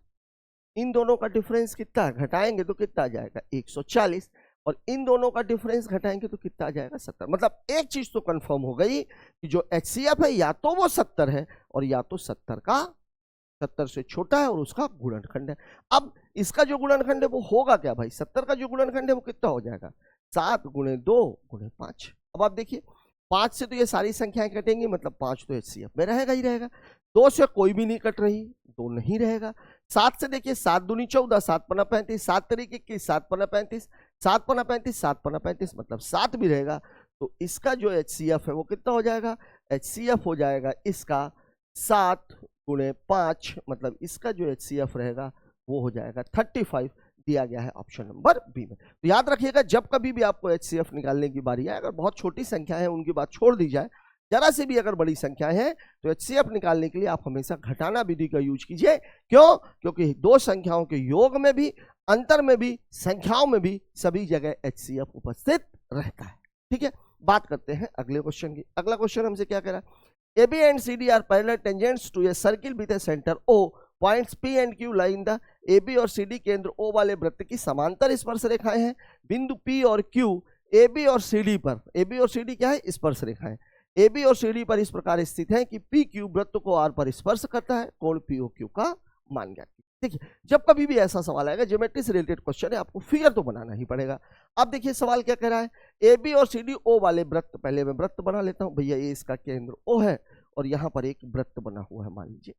इन दोनों का डिफरेंस कितना, घटाएंगे तो कितना आ जाएगा, 140। और इन दोनों का डिफरेंस घटाएंगे तो कितना आ जाएगा, 70। मतलब एक चीज तो कंफर्म हो गई कि जो HCF है या तो वो 70 है और या तो 70 से छोटा है और उसका गुणनखंड है। अब इसका जो गुणनखंड है वो होगा क्या भाई, 70 का जो गुणनखंड है वो कितना हो जाएगा, 7 गुणे 2 गुणे 5। अब आप देखिए 5 से तो ये सारी संख्याएं कटेंगी, मतलब 5 तो HCF में रहेगा ही रहेगा। 2 से कोई भी नहीं कट रही, 2 नहीं रहेगा। 7 से देखिए 7 दूनी 14, 7 पन्ना 35, 7 तरीके की 7 पन्ना 35, 7 पन्ना 35, 7 पन्ना 35, मतलब 7 भी रहेगा। तो इसका जो HCF है वो कितना हो जाएगा, HCF हो जाएगा इसका 7 गुणे 5, मतलब इसका जो HCF रहेगा वो हो जाएगा 35। दिया गया है ऑप्शन नंबर बी में। तो याद रखिएगा जब कभी भी आपको HCF निकालने की बारी है, अगर बहुत छोटी संख्या है उनकी बात छोड़ दी जाए, जरा से भी अगर बड़ी संख्या है तो HCF निकालने के लिए आप हमेशा घटाना विधि का यूज कीजिए। क्यों? क्योंकि दो संख्याओं के योग में भी, अंतर में भी, संख्याओं में भी सभी जगह HCF उपस्थित रहता है। ठीक है, बात करते हैं अगले क्वेश्चन की। अगला क्वेश्चन हमसे क्या कह रहा है? AB and CD are parallel tangents to a circle with a center O. Points P and Q lie in the AB और CD केंद्र O वाले वृत्त की समांतर स्पर्श रेखाएं हैं। बिंदु P और Q AB और CD पर, AB और CD क्या है? स्पर्श रेखाएं। AB और CD पर इस प्रकार स्थित है कि PQ वृत्त को R पर स्पर्श करता है। कोण POQ का मान ज्ञात। देखिए, जब कभी भी ऐसा सवाल आएगा, ज्योमेट्री से रिलेटेड क्वेश्चन है, आपको फिगर तो बनाना ही पड़ेगा। अब देखिए सवाल क्या कह रहा है? AB और CD O वाले वृत्त, पहले मैं वृत्त बना लेता हूं भैया, ये इसका केंद्र O है और यहाँ पर एक वृत्त बना हुआ है मान लीजिए।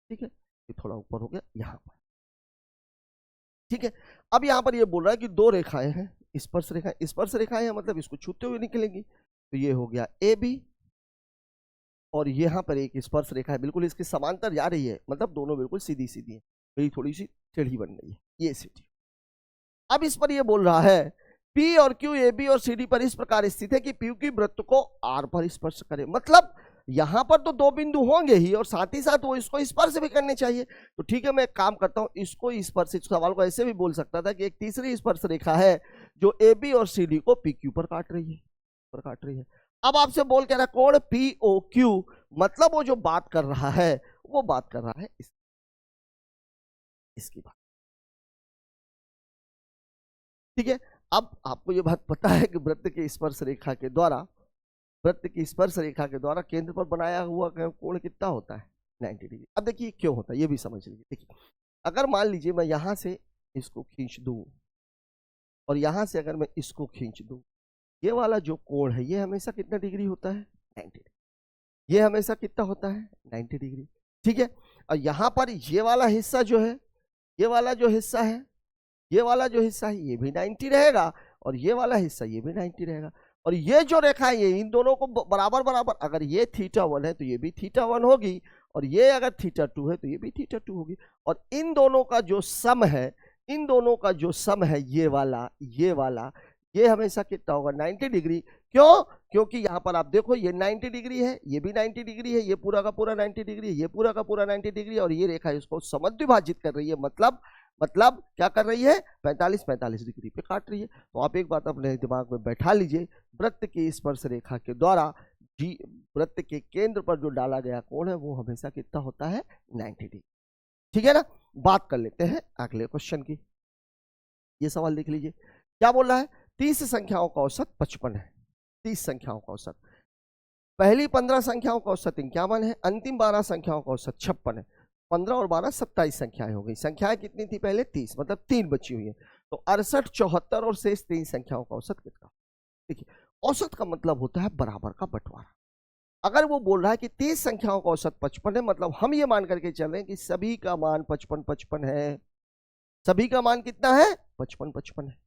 ठीक है, ये थोड़ा ऊपर हो गया यहाँ पर। ठीक है, अब यहाँ पर ये बोल रहा है कि दो रेखाएं हैं, स्पर्श रेखाएं। स्पर्श रेखाएं हैं मतलब इसको छूते हुए निकलेंगी। तो ये हो गया AB और यहाँ पर एक स्पर्श रेखा है, बिल्कुल इसके समांतर जा रही है, मतलब दोनों बिल्कुल सीधी सीधी है, मेरी थोड़ी सी टेढ़ी बन रही है, ये सीधी। अब इस पर ये बोल रहा है P और Q AB और CD पर इस प्रकार स्थित है कि PQ की वृत्त को R पर स्पर्श करे। मतलब यहां पर तो दो बिंदु होंगे ही और साथ ही साथ वो इसको स्पर्श भी करने चाहिए। तो ठीक है, मैं एक काम करता हूं, इसको स्पर्श, इस सवाल को ऐसे भी बोल सकता था कि एक तीसरी स्पर्श रेखा है जो AB और CD को PQ पर काट रही है। अब आपसे बोल कह रहा है कोण POQ, मतलब वो जो बात कर रहा है वो बात कर रहा है इसकी बात। ठीक है, अब आपको ये बात पता है कि वृत्त की स्पर्श रेखा के द्वारा केंद्र पर बनाया हुआ कोण कितना होता है? 90 डिग्री। अब देखिए क्यों होता है ये भी समझ लीजिए। देखिए, अगर मान लीजिए मैं यहां से इसको खींच दूं और यहां से अगर मैं इसको खींच दूं, ये वाला जो कोण है ये हमेशा कितना डिग्री होता है? 90 डिग्री। ये हमेशा कितना होता है? 90 डिग्री। ठीक है, और यहां पर ये वाला हिस्सा जो है, ये वाला जो हिस्सा है, ये भी 90 रहेगा और ये वाला हिस्सा ये भी 90 रहेगा। और ये जो रेखा है ये इन दोनों को बराबर बराबर, अगर ये θ1 है तो ये भी θ1 होगी और ये अगर θ2 है तो ये भी θ2 होगी। और इन दोनों का जो सम है ये वाला ये हमेशा कितना होगा? 90 डिग्री। क्यों? क्योंकि यहाँ पर आप देखो ये 90 डिग्री है, ये भी 90 डिग्री है, ये पूरा का पूरा 90 डिग्री है, ये पूरा का पूरा 90 डिग्री है और ये रेखा इसको समद्विभाजित कर रही है। मतलब क्या कर रही है? 45 डिग्री पे काट रही है। तो आप एक बात अपने दिमाग में बैठा लीजिए, वृत्त की स्पर्श रेखा के द्वारा वृत्त के केंद्र पर जो डाला गया कोण है वो हमेशा कितना होता है? 90 डिग्री। ठीक है ना? बात कर लेते हैं अगले क्वेश्चन की। ये सवाल देख लीजिए, क्या बोल रहा है? 30 संख्याओं का औसत 55 है। 30 संख्याओं का औसत, पहली 15 संख्याओं का औसत 51 है, अंतिम 12 संख्याओं का औसत 56 है। 15 और 12 27 संख्याएं हो गई। संख्याएं कितनी थी पहले? 30, मतलब 3 बची हुई है। तो 68, 74 और शेष 3 संख्याओं का औसत कितना? देखिए, औसत का मतलब होता है बराबर का बंटवारा। अगर वो बोल रहा है कि 30 संख्याओं का औसत 55 है, मतलब हम ये मान करके चल रहे हैं कि सभी का मान 55 है। सभी का मान कितना है? 55 है।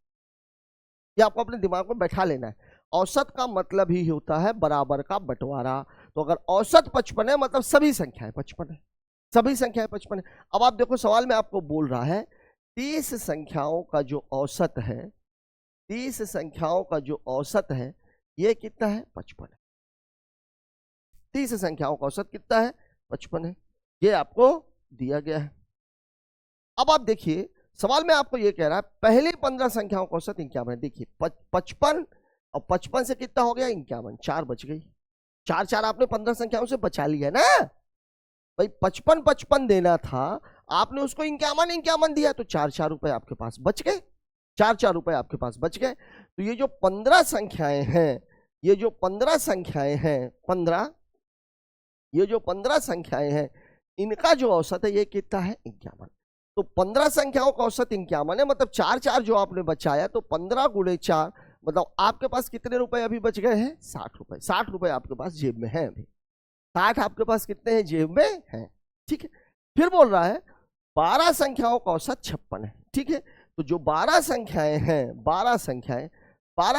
ये आपको अपने दिमाग में बैठा लेना है। औसत का मतलब ही होता है बराबर का बंटवारा। तो अगर औसत 55 है मतलब सभी संख्याएं 55 है, सभी संख्याएं 55 है। अब आप देखो सवाल में आपको बोल रहा है 30 संख्याओं का जो औसत है, 30 संख्याओं का जो औसत है ये कितना है? 55 है। 30 संख्याओं का औसत कितना है? 55 है। ये आपको दिया गया है। अब आप देखिए सवाल में आपको ये कह रहा है पहले 15 संख्याओं का औसत 51 है। देखिए 55 और 55 से कितना हो गया? 51, 4 बच गई। 4 आपने 15 संख्याओं से बचा लिया ना भाई। 55 देना था, आपने उसको 51 दिया, तो 4 रुपए आपके पास बच गए। 4 रुपए आपके पास बच गए। तो ये जो 15 संख्याएं हैं, ये जो 15 संख्याएं हैं, इनका जो औसत है ये कितना है? 51। तो 15 संख्याओं का औसत 51 है, मतलब 4 जो आपने बचाया, तो 15 गुणे 4 मतलब आपके पास कितने रुपए अभी बच गए हैं? 60 रुपए। 60 रुपए आपके पास जेब में है अभी। 60 आपके पास कितने हैं? जेब में है। ठीक है, फिर बोल रहा है 12 संख्याओं का औसत 56 है। ठीक है, तो जो 12 संख्याएं हैं, 12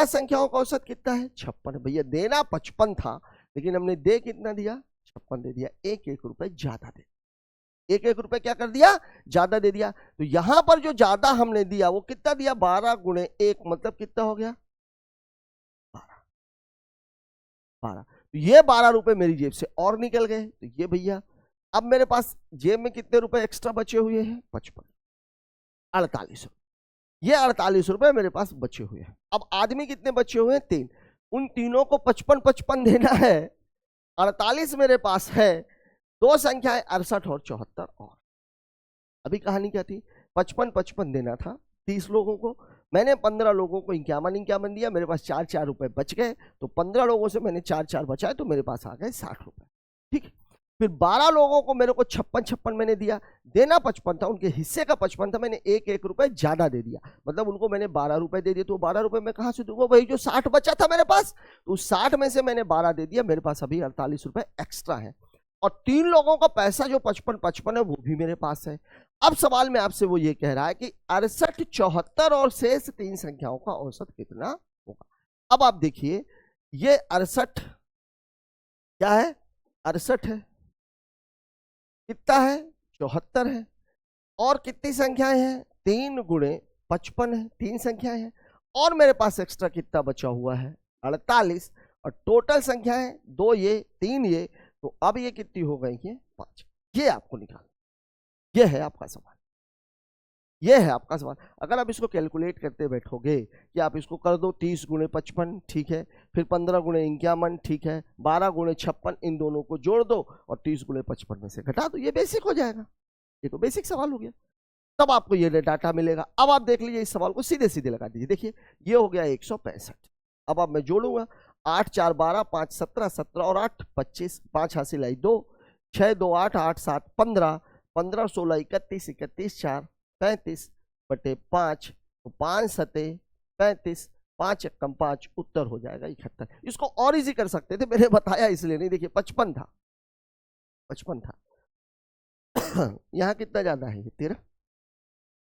संख्याओं का औसत कितना है? 56 है। भैया देना 55 था, लेकिन हमने दे कितना दिया? 56 दे दिया। 1 रुपए ज्यादा दे। एक एक रुपए क्या कर दिया, ज्यादा दे दिया। तो यहां पर जो ज्यादा हमने दिया वो कितना दिया, 12 गुणे 1 मतलब कितना हो गया, 12। तो ये 12 रुपए मेरी जेब से और निकल गए। तो ये भैया अब मेरे पास जेब में कितने रुपए एक्स्ट्रा बचे हुए हैं, 55, 48। ये 48 रुपए मेरे पास बचे हुए हैं। अब आदमी कितने बचे हुए हैं, 3। उन तीनों को 55 55 देना है। 48 मेरे पास है, दो संख्याएं 68 और 74 और। अभी कहानी क्या थी, 55 55 देना था 30 लोगों को, मैंने 15 लोगों को 51 दिया, मेरे पास 4 रुपए बच गए। तो 15 लोगों से मैंने 4 बचाए, तो मेरे पास आ गए 60 रुपए। ठीक है, फिर 12 लोगों को मेरे को 56 मैंने दिया, देना 55 था, उनके हिस्से का 55 था, मैंने 1 रुपए ज्यादा दे दिया, मतलब उनको मैंने 12 रुपए दे दिए। तो 12 रुपए मैं कहां से दूंगा, वही जो 60 बचा था मेरे पास, तो 60 में से मैंने 12 दे दिया, मेरे पास अभी 48 रुपए एक्स्ट्रा है। और 3 लोगों का पैसा जो 55 है वो भी मेरे पास है। अब सवाल में आपसे वो ये कह रहा है कि 68, 74 और शेष 3 संख्याओं का औसत कितना होगा। अब आप देखिए, ये 68 क्या है, 68 है, कितना है, 74 है, और कितनी संख्याएं हैं, 3 गुणे 55 है, 3 संख्याएं हैं, और मेरे पास एक्स्ट्रा कितना बचा हुआ है, 48। और टोटल संख्याएं 2 ये 3 ये, तो अब ये कितनी हो गई है, 5। ये आपको निकालना, ये है आपका सवाल, ये है आपका सवाल। अगर आप इसको कैलकुलेट करते बैठोगे कि आप इसको कर दो 30 गुणे 55, ठीक है, फिर 15 गुणे 51, ठीक है, 12 गुणे 56, इन दोनों को जोड़ दो और 30 गुणे 55 में से घटा दो, ये बेसिक हो जाएगा। ये तो बेसिक सवाल हो गया, तब आपको ये डाटा मिलेगा। अब आप देख लीजिए, इस सवाल को सीधे सीधे लगा दीजिए। देखिए ये हो गया 165। अब मैं जोड़ूंगा, 8 4 12, 5 17, 17 और 8 25, 5 हासिल आई 2, 6 2 8, 8 7 15, 15 16 31, 31 4 35 बटे 5, तो 5 7 35, 5 एकम 5, उत्तर हो जाएगा 71। इसको और इजी कर सकते थे, मैंने बताया इसलिए नहीं। देखिए 55 था, 55 था। यहाँ कितना ज्यादा है, ये 13।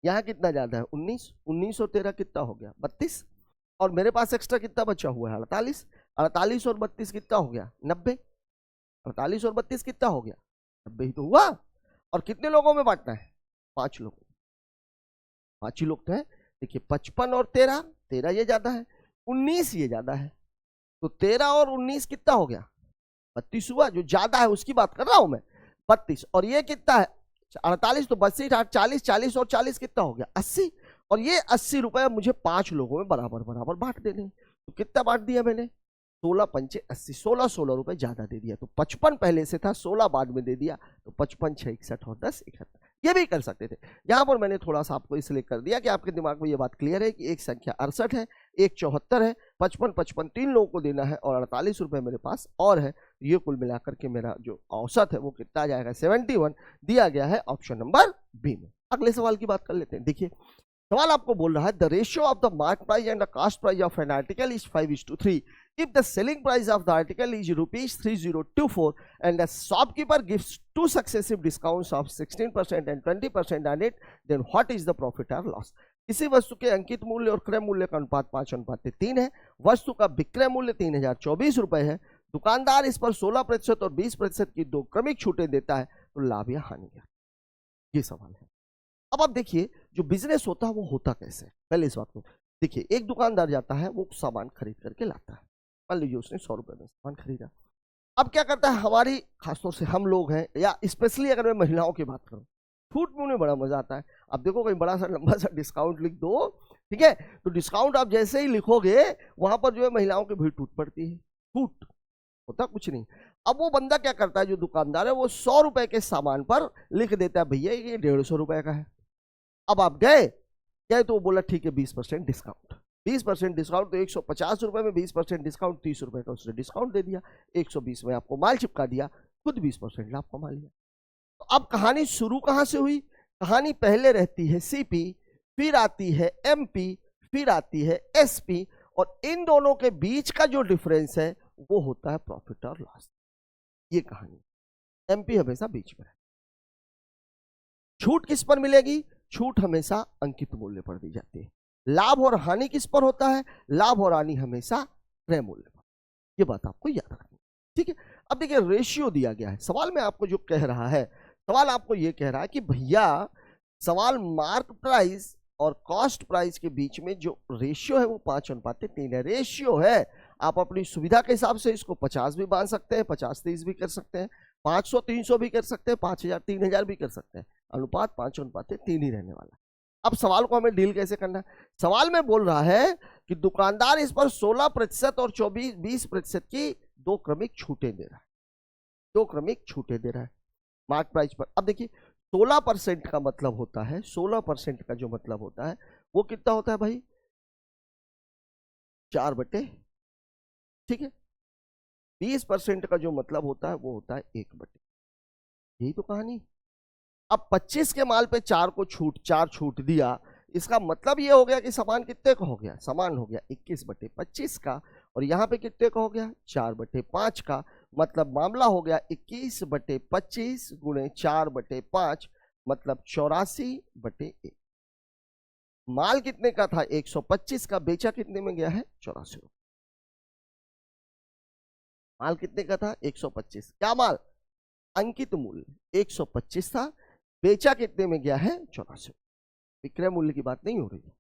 यहाँ कितना ज्यादा है, 19। 19 और 13 कितना हो गया, 32। और मेरे पास एक्स्ट्रा कितना बचा हुआ है, 48। 48 और 32 कितना हो गया, 90। 48 और 32 कितना हो गया, 90 ही तो हुआ। और कितने लोगों में बांटना है, 5 लोगों, 5 ही लोग तो है। देखिए 55 और 13, 13 ये ज्यादा है, 19 ये ज्यादा है, तो 13 और 19 कितना हो गया, 32 हुआ। जो ज्यादा है उसकी बात कर रहा हूं मैं, 32। और ये कितना है, 48, तो 32 8 40, 40 और 40 कितना हो गया, 80। और ये 80 रुपए मुझे 5 लोगों में बराबर बराबर बांट देने। तो कितना बांट दिया मैंने, 16 पंचे 80, 16 रुपए ज्यादा दे दिया। तो 55 पहले से था, 16 बाद में दे दिया, तो 55 6 61 और 10 71। ये भी कर सकते थे, यहां पर मैंने थोड़ा सा आपको इसलिए कर दिया कि आपके दिमाग में ये बात क्लियर है कि एक संख्या 68 है, एक 74 है, 55 55 3 लोगों को देना है, और 48 रुपए मेरे पास और है। ये कुल मिलाकर के मेरा जो औसत है वो कितना आ जाएगा, 71 दिया गया है ऑप्शन नंबर बी में। अगले सवाल की बात कर लेते हैं। देखिए सवाल आपको बोल रहा है, the ratio of the mark price and the cost price of an article is 5:3 if the selling price of the article is ₹3024 and the shopkeeper gives 2 successive discounts of 16% and 20% on it, then what is the profit or loss? किसी वस्तु के अंकित मूल्य और क्रय मूल्य का अनुपात 5:3 है, वस्तु का विक्रय मूल्य 3024 रुपए है, दुकानदार इस पर 16% और 20% की 2 क्रमिक छूटें देता है, तो लाभ या हानि क्या, ये सवाल है। अब आप देखिए जो बिजनेस होता है वो होता कैसे, पहले इस बात को देखिए। एक दुकानदार जाता है, वो सामान खरीद करके लाता है, मान लीजिए उसने 100 रुपए में सामान खरीदा। अब क्या करता है, हमारी खासतौर से हम लोग हैं, या स्पेशली अगर मैं महिलाओं की बात करूं, छूट में उन्हें बड़ा मजा आता है। आप देखो कहीं बड़ा सा लंबा सा डिस्काउंट लिख दो, ठीक है, तो डिस्काउंट आप जैसे ही लिखोगे वहां पर जो है महिलाओं की भीड़ टूट पड़ती है, छूट होता कुछ नहीं। अब वो बंदा क्या करता है, जो दुकानदार है, वो 100 रुपए के सामान पर लिख देता है, भैया ये 150 रुपए का है। अब आप गए तो वो बोला ठीक है 20% डिस्काउंट, 20% डिस्काउंट, तो 150 रुपए में 20% डिस्काउंट, 30 रुपए का उसने डिस्काउंट दे दिया, 120 में आपको माल चिपका दिया, खुद 20% लाभ कमा लिया। तो अब कहानी शुरू कहां से हुई, कहानी पहले रहती है सीपी, फिर आती है एमपी, फिर आती है एसपी, और इन दोनों के बीच का जो डिफरेंस है वो होता है प्रॉफिट और लॉस। ये कहानी, एमपी हमेशा बीच में है। छूट किस पर मिलेगी, छूट हमेशा अंकित मूल्य पर दी जाती है। लाभ और हानि किस पर होता है, लाभ और हानि हमेशा क्रय मूल्य पर। ये बात आपको याद रखनी, ठीक है। अब देखिए रेशियो दिया गया है, सवाल में आपको जो कह रहा है सवाल आपको ये कह रहा है कि भैया सवाल मार्क प्राइस और कॉस्ट प्राइस के बीच में जो रेशियो है वो 5:3 है। रेशियो है, आप अपनी सुविधा के हिसाब से इसको 50 भी बांध सकते हैं, 50-30 भी कर सकते हैं, 500-300 भी कर सकते हैं, 5000-3000 भी कर सकते हैं। अनुपात 5:3 ही रहने वाला। अब सवाल को हमें डील कैसे करना है? सवाल में बोल रहा है कि दुकानदार इस पर 16% और 20% की दो क्रमिक छूटें दे रहा है, 2 क्रमिक छूटें दे रहा है मार्क प्राइस पर। अब देखिए 16% का मतलब होता है, 16% का जो मतलब होता है वो कितना होता है भाई? 4/, ठीक है। 20% का जो मतलब होता है वो होता है 1/, यही तो कहानी। अब 25 के माल पे 4 छूट दिया, इसका मतलब ये हो गया कि सामान कितने का हो गया? सामान हो गया 21/25 का, और यहाँ पे कितने का हो गया? 4/5 का। मतलब मामला हो गया 21/25 गुणे 4/5, मतलब 84/1। माल कितने का था? 125 का, बेचा कितने में गया है? 84 रुपये। माल कितने का था? 125। क्या माल? अंकित मूल्य 125 था, बेचा कितने में गया है? 84। विक्रय मूल्य की बात नहीं हो रही है,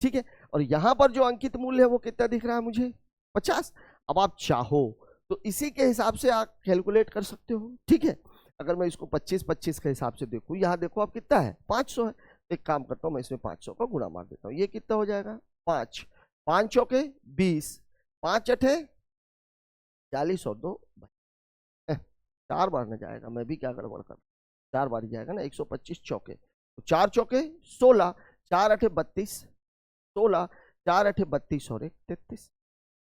ठीक है। और यहां पर जो अंकित मूल्य है वो कितना दिख रहा है मुझे? 50। अब आप चाहो तो इसी के हिसाब से आप कैलकुलेट कर सकते हो, ठीक है। अगर मैं इसको 25-25 के हिसाब से देखूं, यहां देखो आप कितना है? 500 है। एक काम करता हूं, मैं इसमें 500 का गुणा मार देता हूं। ये कितना हो जाएगा? 5 5 चौके 20, 5 अठे 40 और 2 4 बार ना जाएगा, मैं भी क्या गड़बड़ कर, 4 बार ही जाएगा ना। 125 चौके, तो 4 चौके 16, 4 अठे 32, 16, 4 अठे 32 और 1 33।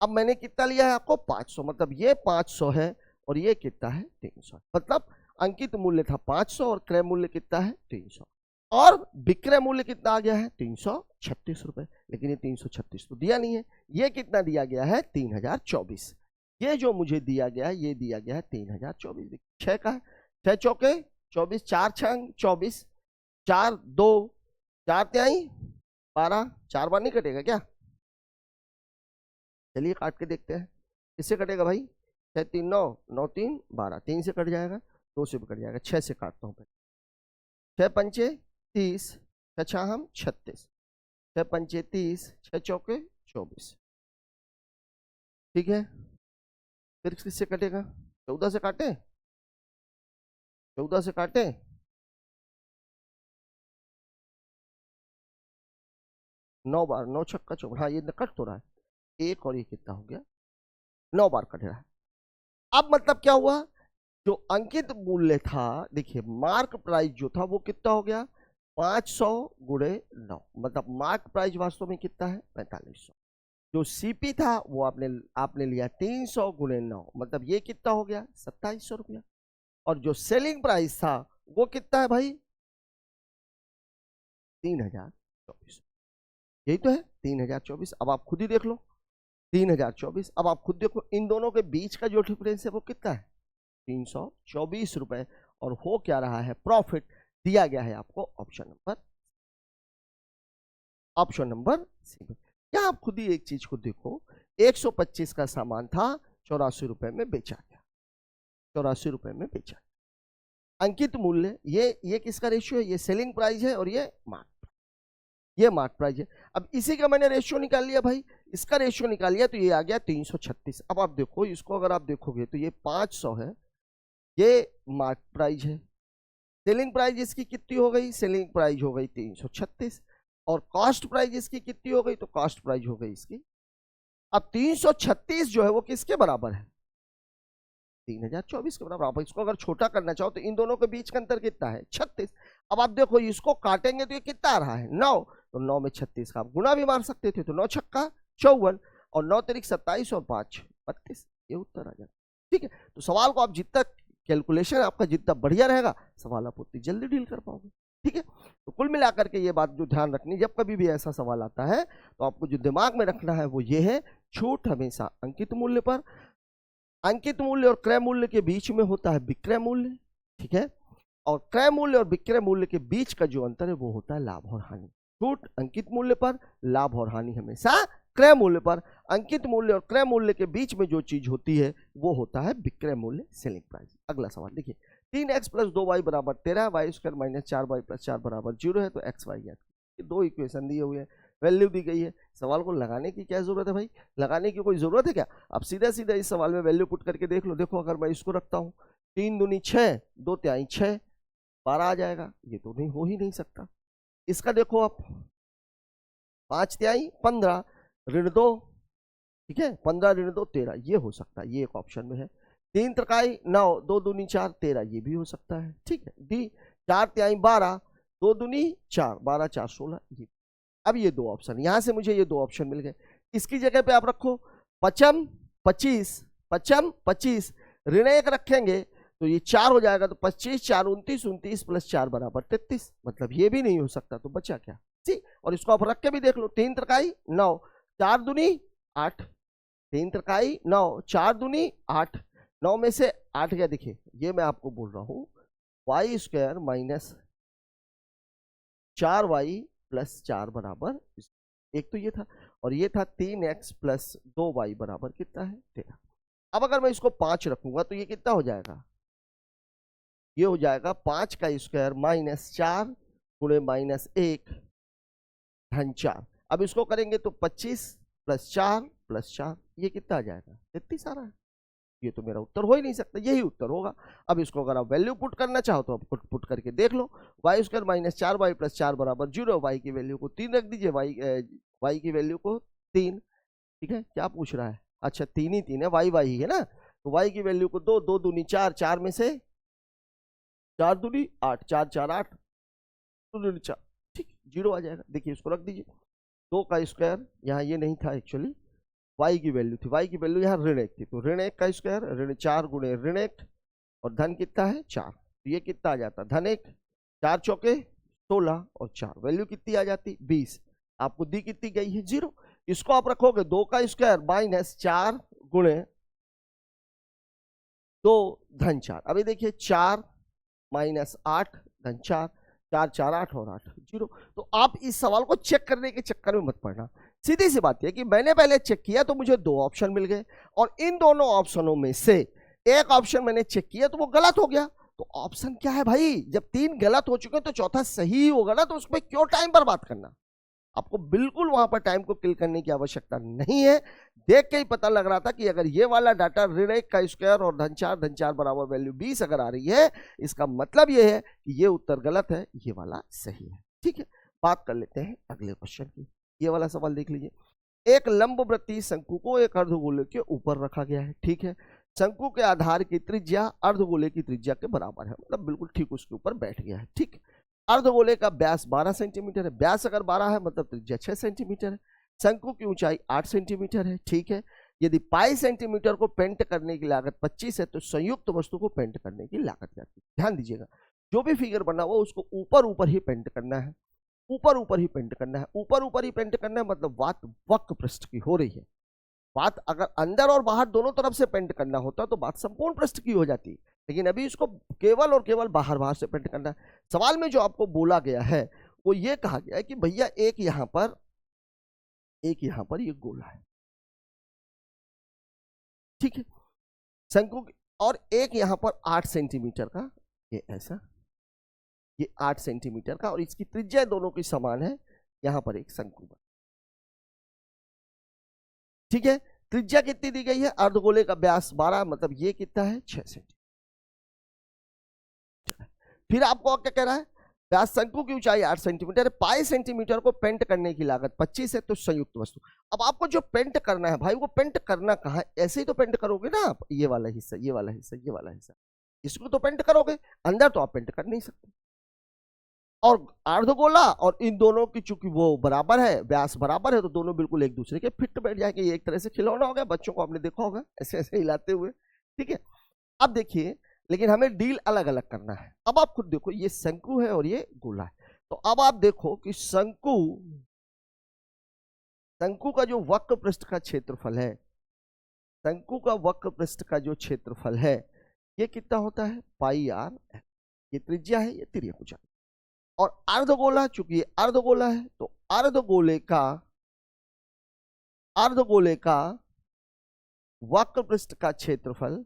अब मैंने कितना लिया है आपको? 500। मतलब ये 500 है और ये कितना है? 300। मतलब अंकित मूल्य था 500 और क्रय मूल्य कितना है? 300। और विक्रय मूल्य कितना आ गया है? 336 रुपए। लेकिन ये 336 तो दिया नहीं है। ये कितना दिया गया है? 3024। ये जो मुझे दिया गया है, ये दिया गया है 3024। 6 का है, 6 चौके 24, 4 6 24, 4 2 4 त्याई 12, 4 बार नहीं कटेगा क्या? चलिए काट के देखते हैं किससे कटेगा भाई। 6 3 9, 9 3 12, 3 से कट जाएगा, 2 से भी कट जाएगा। 6 से काटता हूँ पहले। 6 पंचे 30, 6 छाहम 36, 6 पंचे 30, 6 चौके 24, ठीक है। फिर किससे कटेगा? 14 से काटे, 14 से काटे, 9 बार, 9 छक्का 14। हाँ ये कट तो रहा है, एक और ये कितना हो गया? 9 बार कट रहा है। अब मतलब क्या हुआ? जो अंकित मूल्य था, देखिए मार्क प्राइस जो था वो कितना हो गया? 500 गुणे 9। मतलब मार्क प्राइस वास्तव में कितना है? 4500। जो सीपी था वो आपने लिया 300 गुणे 9, मतलब ये कितना हो गया? 2700 रुपया। और जो सेलिंग प्राइस था वो कितना है भाई? 3024। यही तो है 3024। अब आप खुद ही देख लो 3024। अब आप खुद देखो इन दोनों के बीच का जो डिफरेंस है वो कितना है? 324 रुपए। और हो क्या रहा है? प्रॉफिट दिया गया है आपको ऑप्शन नंबर सी में। यहां आप खुद ही एक चीज को देखो, 125 का सामान था, 84 रुपए में बेचा गया, 84 रुपए में बेचा। अंकित मूल्य ये किसका रेशियो है? ये सेलिंग प्राइस है और ये मार्क प्राइस है। अब इसी का मैंने रेशियो निकाल लिया भाई, इसका रेशियो निकाल लिया तो ये आ गया 336। अब आप देखो इसको, अगर आप देखोगे तो ये 500 है, ये मार्क प्राइस है। सेलिंग प्राइस इसकी कितनी हो गई? सेलिंग प्राइस हो गई 336। और कॉस्ट प्राइस इसकी कितनी हो गई? तो कॉस्ट प्राइस हो गई इसकी। अब 336 जो है वो किसके बराबर है? 3024 के बराबर। आप इसको अगर छोटा करना चाहो तो इन दोनों के बीच का अंतर कितना है? 36। अब आप देखो इसको काटेंगे तो ये कितना आ रहा है? 9। तो 9 में 36 का आप गुना भी मार सकते थे, तो 9 छक्का 54 और 9 तिरिक 27 और 5 32। ये उत्तर आ जाता, ठीक है। तो सवाल को आप जितना कैलकुलेशन आपका जितना बढ़िया रहेगा, सवाल आप उतनी जल्दी डील कर पाओगे, ठीक है। तो कुल मिलाकर के ये बात जो ध्यान रखनी, जब कभी भी ऐसा सवाल आता है तो आपको जो दिमाग में रखना है वो ये है, छूट हमेशा अंकित मूल्य पर। अंकित मूल्य और क्रय मूल्य के बीच में होता है विक्रय मूल्य, ठीक है। और क्रय मूल्य और विक्रय मूल्य के बीच का जो अंतर है वो होता है लाभ और हानि। छूट अंकित मूल्य पर, लाभ और हानि हमेशा क्रय मूल्य पर। अंकित मूल्य और क्रय मूल्य के बीच में जो चीज होती है वो होता है विक्रय मूल्य, सेलिंग प्राइस। अगला सवाल देखिए, 3x प्लस 2y बराबर 13, Y square minus 4y plus 4 बराबर 0 है, तो एक्स वाई याद। ये दो इक्वेशन दिए हुए हैं, वैल्यू दी गई है। सवाल को लगाने की क्या जरूरत है भाई, लगाने की कोई जरूरत है क्या? आप सीधा सीधा इस सवाल में वैल्यू पुट करके देख लो। देखो अगर मैं इसको रखता हूँ 3 दूनी 6, 2 तिहाई 6, 12 आ जाएगा। ये तो नहीं हो ही नहीं सकता। इसका देखो आप 5 तिहाई 15 ऋण 2, ठीक है, 15 ऋण 2 13, ये हो सकता है, ये एक ऑप्शन में है। 3 त्रिकाई 9, 2 दूनी 4 13, ये भी हो सकता है, ठीक है। डी 4 तिहाई 12, 2 दूनी 4, 12 4 16, ये। अब ये दो ऑप्शन, यहां से मुझे ये दो ऑप्शन मिल गए। इसकी जगह पे आप रखो पचम 25, पचम 25 ऋण 1 रखेंगे तो ये 4 हो जाएगा, तो 25 4 29, 29 प्लस 4 बराबर 33, मतलब ये भी नहीं हो सकता, तो बचा क्या? सी। और इसको आप रख के भी देख लो, 3 त्रिकाई 9, 4 दूनी 8, 3 त्रिकाई 9, 4 दूनी 8, 9 में से 8 गया, देखिए ये मैं आपको बोल रहा हूं Y square minus 4y plus 4 बराबर, एक तो ये था, और ये था 3x प्लस 2y बराबर कितना है 13। अब अगर मैं इसको 5 रखूंगा तो ये कितना हो जाएगा, ये हो जाएगा 5 का स्क्वायर माइनस 4 गुणे माइनस 1 धन 4। अब इसको करेंगे तो 25 प्लस 4 प्लस 4, ये कितना आ जाएगा 33 आ रहा है। ये तो मेरा उत्तर हो ही नहीं सकता, यही उत्तर होगा। अब इसको अगर आप वैल्यू पुट करना चाहो तो आप पुट करके देख लो, Y square minus 4y plus 4 बराबर 0, वाई की वैल्यू को 3 रख दीजिए, वाई की वैल्यू को 3, ठीक है। क्या पूछ रहा है, अच्छा 3 ही 3 है, वाई वाई है ना, तो वाई की वैल्यू को 2, 2 दूनी 4, 4 में से 4 दूनी 8, 4 4 8, 2 दूनी 4, ठीक 0 आ जाएगा। देखिए इसको रख दीजिए, 2 का स्क्वायर, यहाँ ये नहीं था एक्चुअली, y की वैल्यू थी, y की वैल्यू यहाँ ऋण 1 थी, तो ऋण 1 का स्क्वायर ऋण 4 गुणे ऋण 1, और धन कितना है 4, तो ये कितना आ जाता धन 1, 4 चौके 16 और 4, वैल्यू कितनी आ जाती 20। आपको दी कितनी गई है 0। इसको आप रखोगे 2 का स्क्वायर माइनस 4 गुणे 2 धन 4। अभी देखिए 4 माइनस 8 धन 4, 4 4 8 और 8 0। तो आप इस सवाल को चेक करने के चक्कर में मत पड़ना। सीधी सी बात है कि मैंने पहले चेक किया तो मुझे 2 ऑप्शन मिल गए, और इन दोनों ऑप्शनों में से एक ऑप्शन मैंने चेक किया तो वो गलत हो गया। तो ऑप्शन क्या है भाई, जब 3 गलत हो चुके तो चौथा सही होगा ना, तो उसमें क्यों टाइम बर्बाद करना। आपको बिल्कुल वहां पर टाइम को किल करने की आवश्यकता नहीं है। देख के ही पता लग रहा था कि अगर ये वाला डाटा ऋण 1 का स्क्वायर और धन 4 बराबर वैल्यू 20 अगर आ रही है, इसका मतलब ये है कि ये उत्तर गलत है, ये वाला सही है। ठीक है, बात कर लेते हैं अगले क्वेश्चन की। ये वाला सवाल देख लीजिए। एक लंबवृत्तीय शंकु को एक अर्धगोले के ऊपर रखा गया है, ठीक है। शंकु के आधार की त्रिज्या अर्धगोले की त्रिज्या के बराबर है, मतलब बिल्कुल ठीक उसके ऊपर बैठ गया है, ठीक। अर्धगोले का व्यास 12 सेंटीमीटर है, व्यास अगर 12 है मतलब त्रिज्या 6 सेंटीमीटर है। शंकु की ऊंचाई 8 सेंटीमीटर है, ठीक है। यदि पाई सेंटीमीटर को पेंट करने की लागत 25 है तो संयुक्त वस्तु को पेंट करने की लागत क्या है। ध्यान दीजिएगा, जो भी फिगर बना हुआ उसको ऊपर ऊपर ही पेंट करना है, ऊपर ऊपर ही पेंट करना है, ऊपर ऊपर ही पेंट करना है, मतलब बात वक्र पृष्ठ की हो रही है। बात अगर अंदर और बाहर दोनों तरफ से पेंट करना होता तो बात संपूर्ण पृष्ठ की हो जाती, लेकिन अभी इसको केवल और केवल बाहर बाहर से पेंट करना है। सवाल में जो आपको बोला गया है वो ये कहा गया है कि भैया एक यहां पर ये गोला है, ठीक है, शंकु, और एक यहां पर 8 सेंटीमीटर का, ये ऐसा, ये 8 सेंटीमीटर का, और इसकी त्रिज्या दोनों की समान है। यहां पर एक शंकु, ठीक है। त्रिज्या कितनी दी गई है, अर्धगोले का व्यास 12, मतलब ये कितना है 6 सेंटीमीटर। फिर आपको क्या कह रहा है, व्यास शंकु की ऊंचाई 8 सेंटीमीटर है, पाई सेंटीमीटर को पेंट करने की लागत 25 है, तो संयुक्त वस्तु। अब आपको जो पेंट करना है भाई, वो पेंट करना कहाँ है, ऐसे ही तो पेंट करोगे ना आप, ये वाला हिस्सा, ये वाला हिस्सा, ये वाला हिस्सा, इसको तो पेंट करोगे, अंदर तो आप पेंट कर नहीं सकते। और अर्धगोला और इन दोनों की चूंकि वो बराबर है, व्यास बराबर है, तो दोनों बिल्कुल एक दूसरे के फिट बैठ जाएंगे। ये एक तरह से खिलौना हो गया, बच्चों को आपने देखा होगा ऐसे ऐसे हिलाते हुए, ठीक है। अब देखिए, लेकिन हमें डील अलग अलग करना है। अब आप खुद देखो, ये शंकु है और ये गोला है, तो अब आप देखो कि शंकु का जो वक्र पृष्ठ का क्षेत्रफल है, शंकु का वक्र पृष्ठ का जो क्षेत्रफल है, ये कितना होता है पाई आर, ये त्रिज्या है, ये तिर्यक ऊंचाई। और अर्धगोला, चूंकि ये अर्धगोला है, तो अर्धगोले का वक्र पृष्ठ का क्षेत्रफल,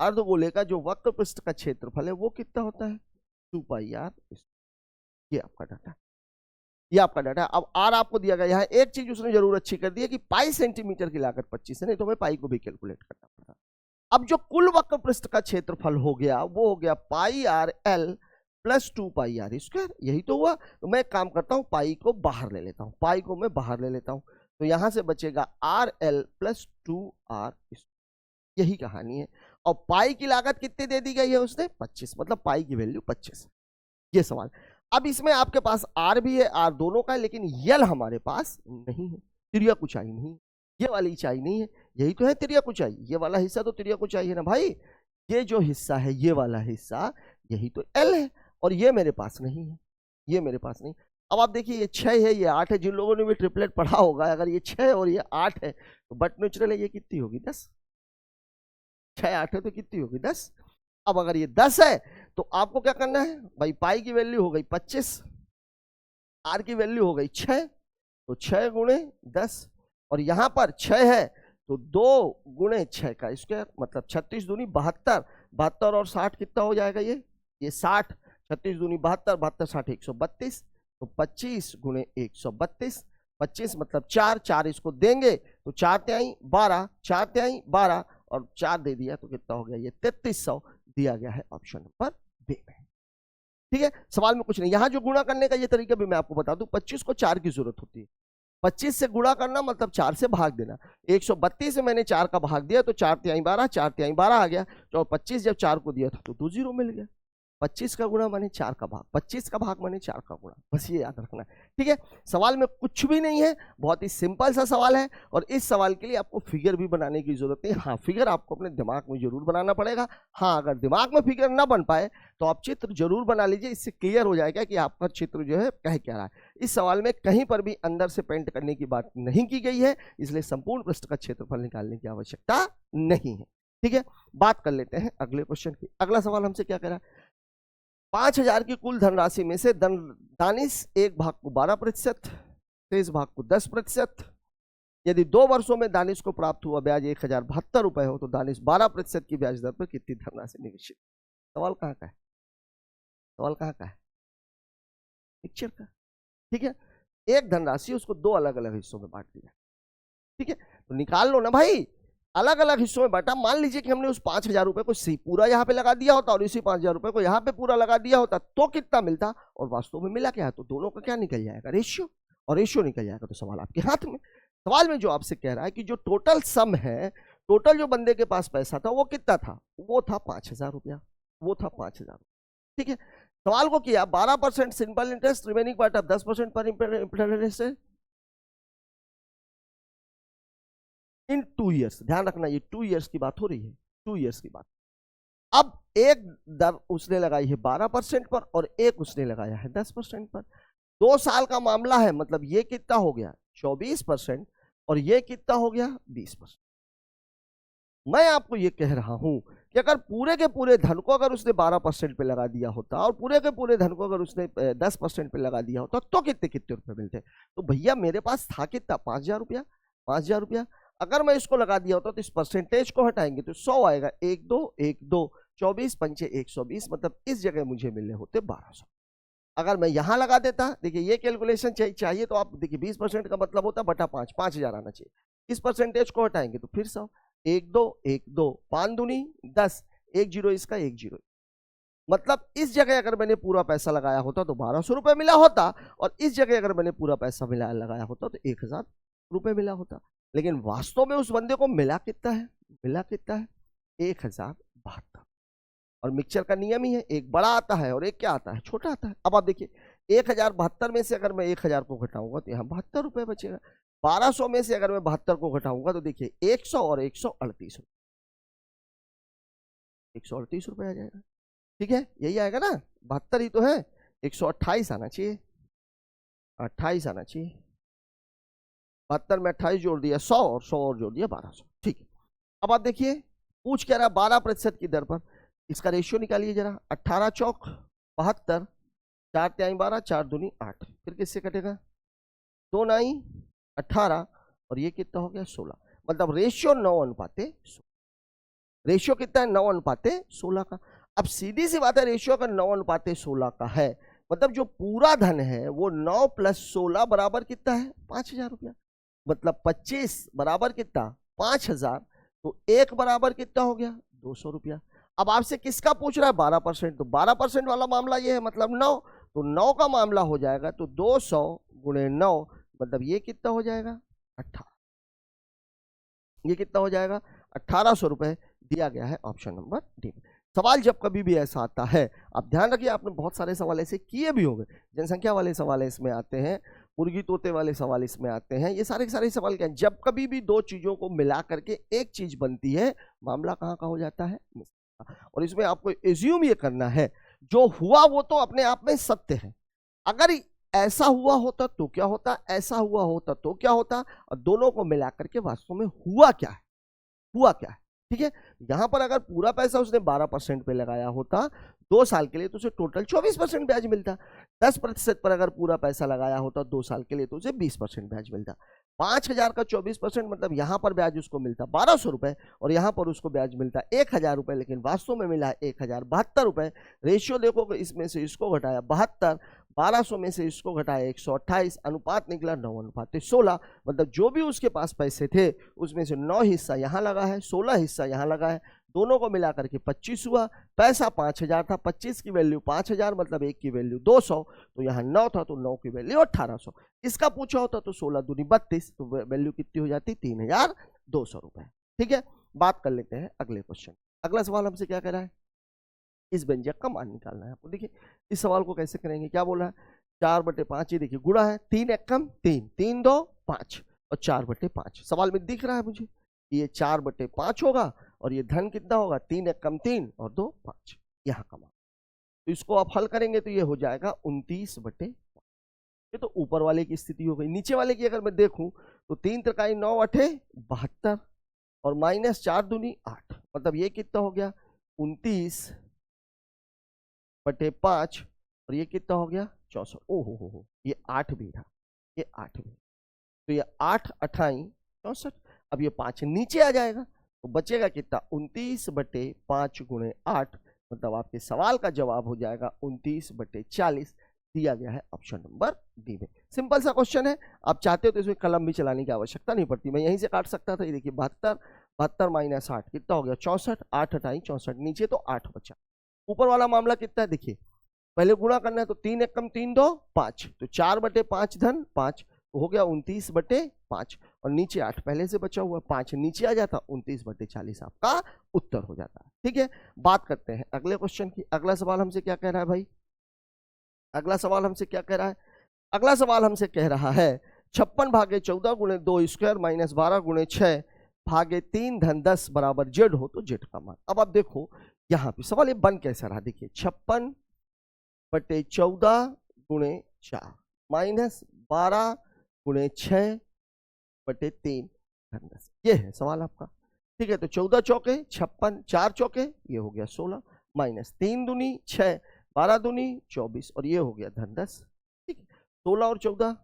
अर्धगोले का जो वक्र पृष्ठ का क्षेत्रफल है वो कितना होता है 2πr। ये आपका डाटा, ये आपका डाटा। अब आर आपको दिया गया। यहाँ एक चीज उसने जरूर अच्छी कर दी है कि पाई सेंटीमीटर की लागत 25 है, नहीं तो हमें पाई को भी कैलकुलेट करना पड़ता। अब जो कुल वक्र पृष्ठ का क्षेत्रफल हो गया वो हो गया pi R L plus 2πr square. यही तो हुआ। तो मैं एक काम करता हूं, पाई को बाहर ले लेता हूं, पाई को मैं बाहर ले लेता हूं, तो यहां से बचेगा आर एल प्लस 2r। यही कहानी है। और पाई की लागत कितनी दे दी गई है उसने 25, मतलब पाई की वैल्यू 25। ये सवाल। अब इसमें आपके पास आर भी है, आर दोनों का है, लेकिन यल हमारे पास नहीं है, तिर्यक ऊंचाई नहीं, ये वाली ऊंचाई नहीं है। यही तो है तिर्यक ऊंचाई, ये वाला हिस्सा तो तिर्यक ऊंचाई है ना भाई। ये जो हिस्सा है, ये वाला हिस्सा, यही तो एल है, और ये मेरे पास नहीं है, ये मेरे पास नहीं। अब आप देखिए ये 6 है, ये 8 है। जिन लोगों ने भी ट्रिपलेट पढ़ा होगा, अगर ये 6 और ये 8 है तो बट नेचुरल है, ये कितनी होगी 10। 6 8 है तो कितनी होगी 10। अब अगर ये 10 है तो आपको क्या करना है भाई, पाई की वैल्यू हो गई 25, आर की वैल्यू हो गई 6, तो 6 गुणे 10, और यहां पर 6 है तो 2 गुणे 6 का स्क्वायर, मतलब 36 दूनी 72, 72 और 60 कितना हो जाएगा, ये 60, 36 दूनी 72, 72 60 132, तो 25 गुणे 132, 25 मतलब 4, 4 इसको देंगे तो 4 तिहाई 12, 4 तिहाई 12 और 4 दे दिया तो कितना हो गया, ये 3300 दिया गया है ऑप्शन नंबर बी में। ठीक है, सवाल में कुछ नहीं। यहां जो गुणा करने का ये तरीका भी मैं आपको बता दूं, 25 को 4 की जरूरत होती है। 25 से गुणा करना मतलब 4 से भाग देना। 132 से मैंने 4 का भाग दिया तो 4 तिहाई 12, 4 तिहाई 12 आ गया, तो 25 जब 4 को दिया था तो 2 0 मिल गया। 25 का गुणा माने 4 का भाग, 25 का भाग माने 4 का गुणा, बस ये याद रखना है। ठीक है, सवाल में कुछ भी नहीं है, बहुत ही सिंपल सा सवाल है, और इस सवाल के लिए आपको फिगर भी बनाने की जरूरत नहीं। हाँ, फिगर आपको अपने दिमाग में जरूर बनाना पड़ेगा। हाँ, अगर दिमाग में फिगर ना बन पाए तो आप चित्र जरूर बना लीजिए, इससे क्लियर हो जाएगा कि आपका चित्र जो है कह क्या रहा है। इस सवाल में कहीं पर भी अंदर से पेंट करने की बात नहीं की गई है, इसलिए संपूर्ण पृष्ठ का क्षेत्रफल निकालने की आवश्यकता नहीं है। ठीक है, बात कर लेते हैं अगले क्वेश्चन की। अगला सवाल हमसे क्या कह रहा है, 5000 की कुल धनराशि में से दानिश एक भाग को 12%, शेष भाग को 10%। यदि 2 वर्षों में दानिश को प्राप्त हुआ ब्याज 1072 रुपए हो तो दानिश 12% की ब्याज दर पर कितनी धनराशि निवेशित। सवाल कहाँ का है, सवाल कहाँ का है, पिक्चर का। ठीक है, एक धनराशि उसको 2 अलग अलग हिस्सों में बांट दिया। ठीक है, तो निकाल लो ना भाई, अलग अलग हिस्सों में बांटा। मान लीजिए कि हमने उस 5000 रुपए को पूरा यहाँ पे लगा दिया होता और इसी 5000 रुपए को यहाँ पे पूरा लगा दिया होता तो कितना मिलता, और वास्तव में मिला क्या है, तो दोनों का क्या निकल जाएगा, रेशियो, और रेशियो निकल जाएगा तो सवाल आपके हाथ में। सवाल में जो आपसे कह रहा है कि जो टोटल सम है, टोटल जो बंदे के पास पैसा था वो कितना था, वो था 5000 रुपया, वो था 5000। ठीक है, सवाल को किया 12% simple interest, remaining part of 10% पर इंटरेस्ट है इन 2 ईयर्स। ध्यान रखना ये 2 ईयर्स की बात हो रही है, 2 ईयर्स की बात। अब एक दर उसने लगाई है 12% पर और एक उसने लगाया है 10% पर। 2 साल का मामला है, मतलब ये कितना हो गया 24% और ये कितना हो गया 20%। मैं आपको ये कह रहा हूं कि अगर पूरे के पूरे धन को अगर उसने 12% पे लगा दिया होता और पूरे के पूरे धन को अगर उसने 10% पे लगा दिया होता तो कितने कितने रुपए मिलते। तो भैया मेरे पास था कितना 5000 रुपया, 5000 रुपया। अगर मैं इसको लगा दिया होता तो इस परसेंटेज को हटाएंगे तो 100 आएगा, 1 2 1 2 24 पंचे 120, मतलब इस जगह मुझे मिलने होते 1200। अगर मैं यहां लगा देता, देखिए ये कैलकुलेशन चाहिए तो आप देखिए 20% का मतलब होता बटा 5, 5000 आना चाहिए। इस परसेंटेज को हटाएंगे तो फिर 100, 1 2 1 2 5 दूनी 10, 1 0 इसका 1 0, मतलब इस जगह अगर मैंने पूरा पैसा लगाया होता तो 1200 रुपए मिला होता, और इस जगह अगर मैंने पूरा पैसा लगाया होता तो 1000 रुपए मिला होता। लेकिन वास्तव में उस बंदे को मिला कितना है, मिला कितना है 1072। और मिक्सचर का नियम ही है, एक बड़ा आता है और एक क्या आता है, छोटा आता है। अब आप देखिए 1072 में से अगर मैं 1000 को घटाऊंगा तो यहाँ 72 रुपए बचेगा। 1200 में से अगर मैं 72 को घटाऊंगा तो देखिए 100 और 138 रुपए, 138 रुपए आ जाएगा। ठीक है, यही आएगा ना, 72 ही तो है, 128 आना चाहिए, 28 आना चाहिए। 72 में 28 जोड़ दिया 100 और 100 और जोड़ दिया 1200। ठीक है, अब आप देखिए पूछ क्या रहा 12% की दर पर, इसका रेशियो निकालिए जरा। 18 चौक 72, 4 तिहाई 12, 4 दूनी 8, फिर किससे कटेगा 2 9 18 और ये कितना हो गया 16, मतलब रेशियो 9:16। रेशियो कितना है 9:16 का। अब सीधी सी बात है, रेशियो अगर 9:16 का है मतलब जो पूरा धन है वो 9 + 16 बराबर कितना है 5,000 रुपया। मतलब 25 बराबर कितना 5,000, तो 1 बराबर कितना हो गया 200 रुपया। अब आपसे किसका पूछ रहा है 12%, तो 12% वाला मामला ये है मतलब 9, तो 9 का मामला हो जाएगा तो 200 × 9 मतलब ये कितना हो जाएगा 18, ये कितना हो जाएगा 1800 रुपए दिया गया है ऑप्शन नंबर डी में। सवाल जब कभी भी ऐसा आता है, आप ध्यान रखिए, आपने बहुत सारे सवाल ऐसे किए भी होंगे, जनसंख्या वाले सवाल इसमें आते हैं, मुर्गी तोते वाले सवाल इसमें आते हैं, ये सारे सारे सवाल क्या है, जब कभी भी दो चीजों को मिला करके एक चीज बनती है, मामला कहाँ का हो जाता है। और इसमें आपको एज्यूम ये करना है जो हुआ वो तो अपने आप में सत्य है, अगर ऐसा हुआ होता तो क्या होता, ऐसा हुआ होता तो क्या होता, और दोनों को मिलाकर के वास्तव में हुआ क्या है, हुआ क्या है। ठीक है, यहां पर अगर पूरा पैसा उसने 12% पे लगाया होता 2 साल के लिए तो उसे टोटल 24% ब्याज मिलता। 10% पर अगर पूरा पैसा लगाया होता 2 साल के लिए तो उसे 20% ब्याज मिलता। 5,000 का 24% मतलब यहां पर ब्याज उसको मिलता 1,200 रुपए और यहां पर उसको ब्याज मिलता 1,000 रुपए, लेकिन वास्तव में मिला है 1,072 रुपए। रेशियो देखो, इसमें से इसको घटाया 72, 1200 में से इसको घटाया 128, अनुपात निकला 9:16। मतलब जो भी उसके पास पैसे थे उसमें से 9 हिस्सा यहाँ लगा है, 16 हिस्सा यहाँ लगा है, दोनों को मिला करके 25 हुआ। पैसा 5,000 था, 25 की वैल्यू 5,000 मतलब 1 की वैल्यू 200, तो यहाँ 9 था तो 9 की वैल्यू 1,800। इसका पूछा होता तो 16 दूनी 32, तो वैल्यू कितनी हो जाती 3,200 रुपए। ठीक है, बात कर लेते हैं अगले क्वेश्चन। अगला सवाल हमसे क्या कह रहा है, इस व्यंजक का मान निकालना है आपको। देखिए इस सवाल को कैसे करेंगे, क्या बोला है 4/5, ये देखिए गुणा है 3 एकम 3, 3 2 5 और 4/5। सवाल में दिख रहा है मुझे ये 4/5 होगा और ये धन कितना होगा 3 एकम 3 और 2 5, यहाँ का मान। तो इसको आप हल करेंगे तो ये हो जाएगा 29/5। ये तो ऊपर वाले की स्थिति हो गई। नीचे वाले की अगर मैं देखूं तो 3 त्रिकाई 9 8 72 और -4 दूनी 8, मतलब ये कितना हो गया 29/5 और ये कितना हो गया 64। ओहो ये 8 भी था, ये 8 भी, तो ये 8 अठाई 64। अब ये 5 नीचे आ जाएगा तो बचेगा कितना 29/5 × 8, मतलब आपके सवाल का जवाब हो जाएगा 29/40 दिया गया है ऑप्शन नंबर डी में। सिंपल सा क्वेश्चन है, आप चाहते हो तो इसमें कलम भी चलाने की आवश्यकता नहीं पड़ती, मैं यहीं से काट सकता था। ये देखिए 72 -8 कितना हो गया 64, 8 अठाई 64, नीचे तो 8 बचा। ऊपर वाला मामला कितना है देखिए, पहले गुणा करना है तो 3 एकम 3 2 5, तो 4/5 धन 5 तो हो गया 29/5 और नीचे 8 पहले से बचा हुआ 5 नीचे आ जाता 29/40 आपका उत्तर हो जाता है। ठीक है, बात करते हैं अगले क्वेश्चन की। अगला सवाल हमसे क्या कह रहा है भाई, अगला सवाल हमसे क्या कह रहा है, अगला सवाल हमसे कह रहा है 56/14 × 2 स्क्वायर -12 × 6 भागे 3 धन 10 बराबर जेड हो तो जेड का मान। अब आप देखो यहाँ पे सवाल ये बन कैसा रहा, देखिए 56/14 × 4 -12 × 6/3 धन 10, ये है सवाल आपका। ठीक है, तो 14 चौके 56, 4 चौके ये हो गया 16, -3 दूनी 6, 12 दूनी 24 और ये हो गया धन 10। ठीक है, 16 और 14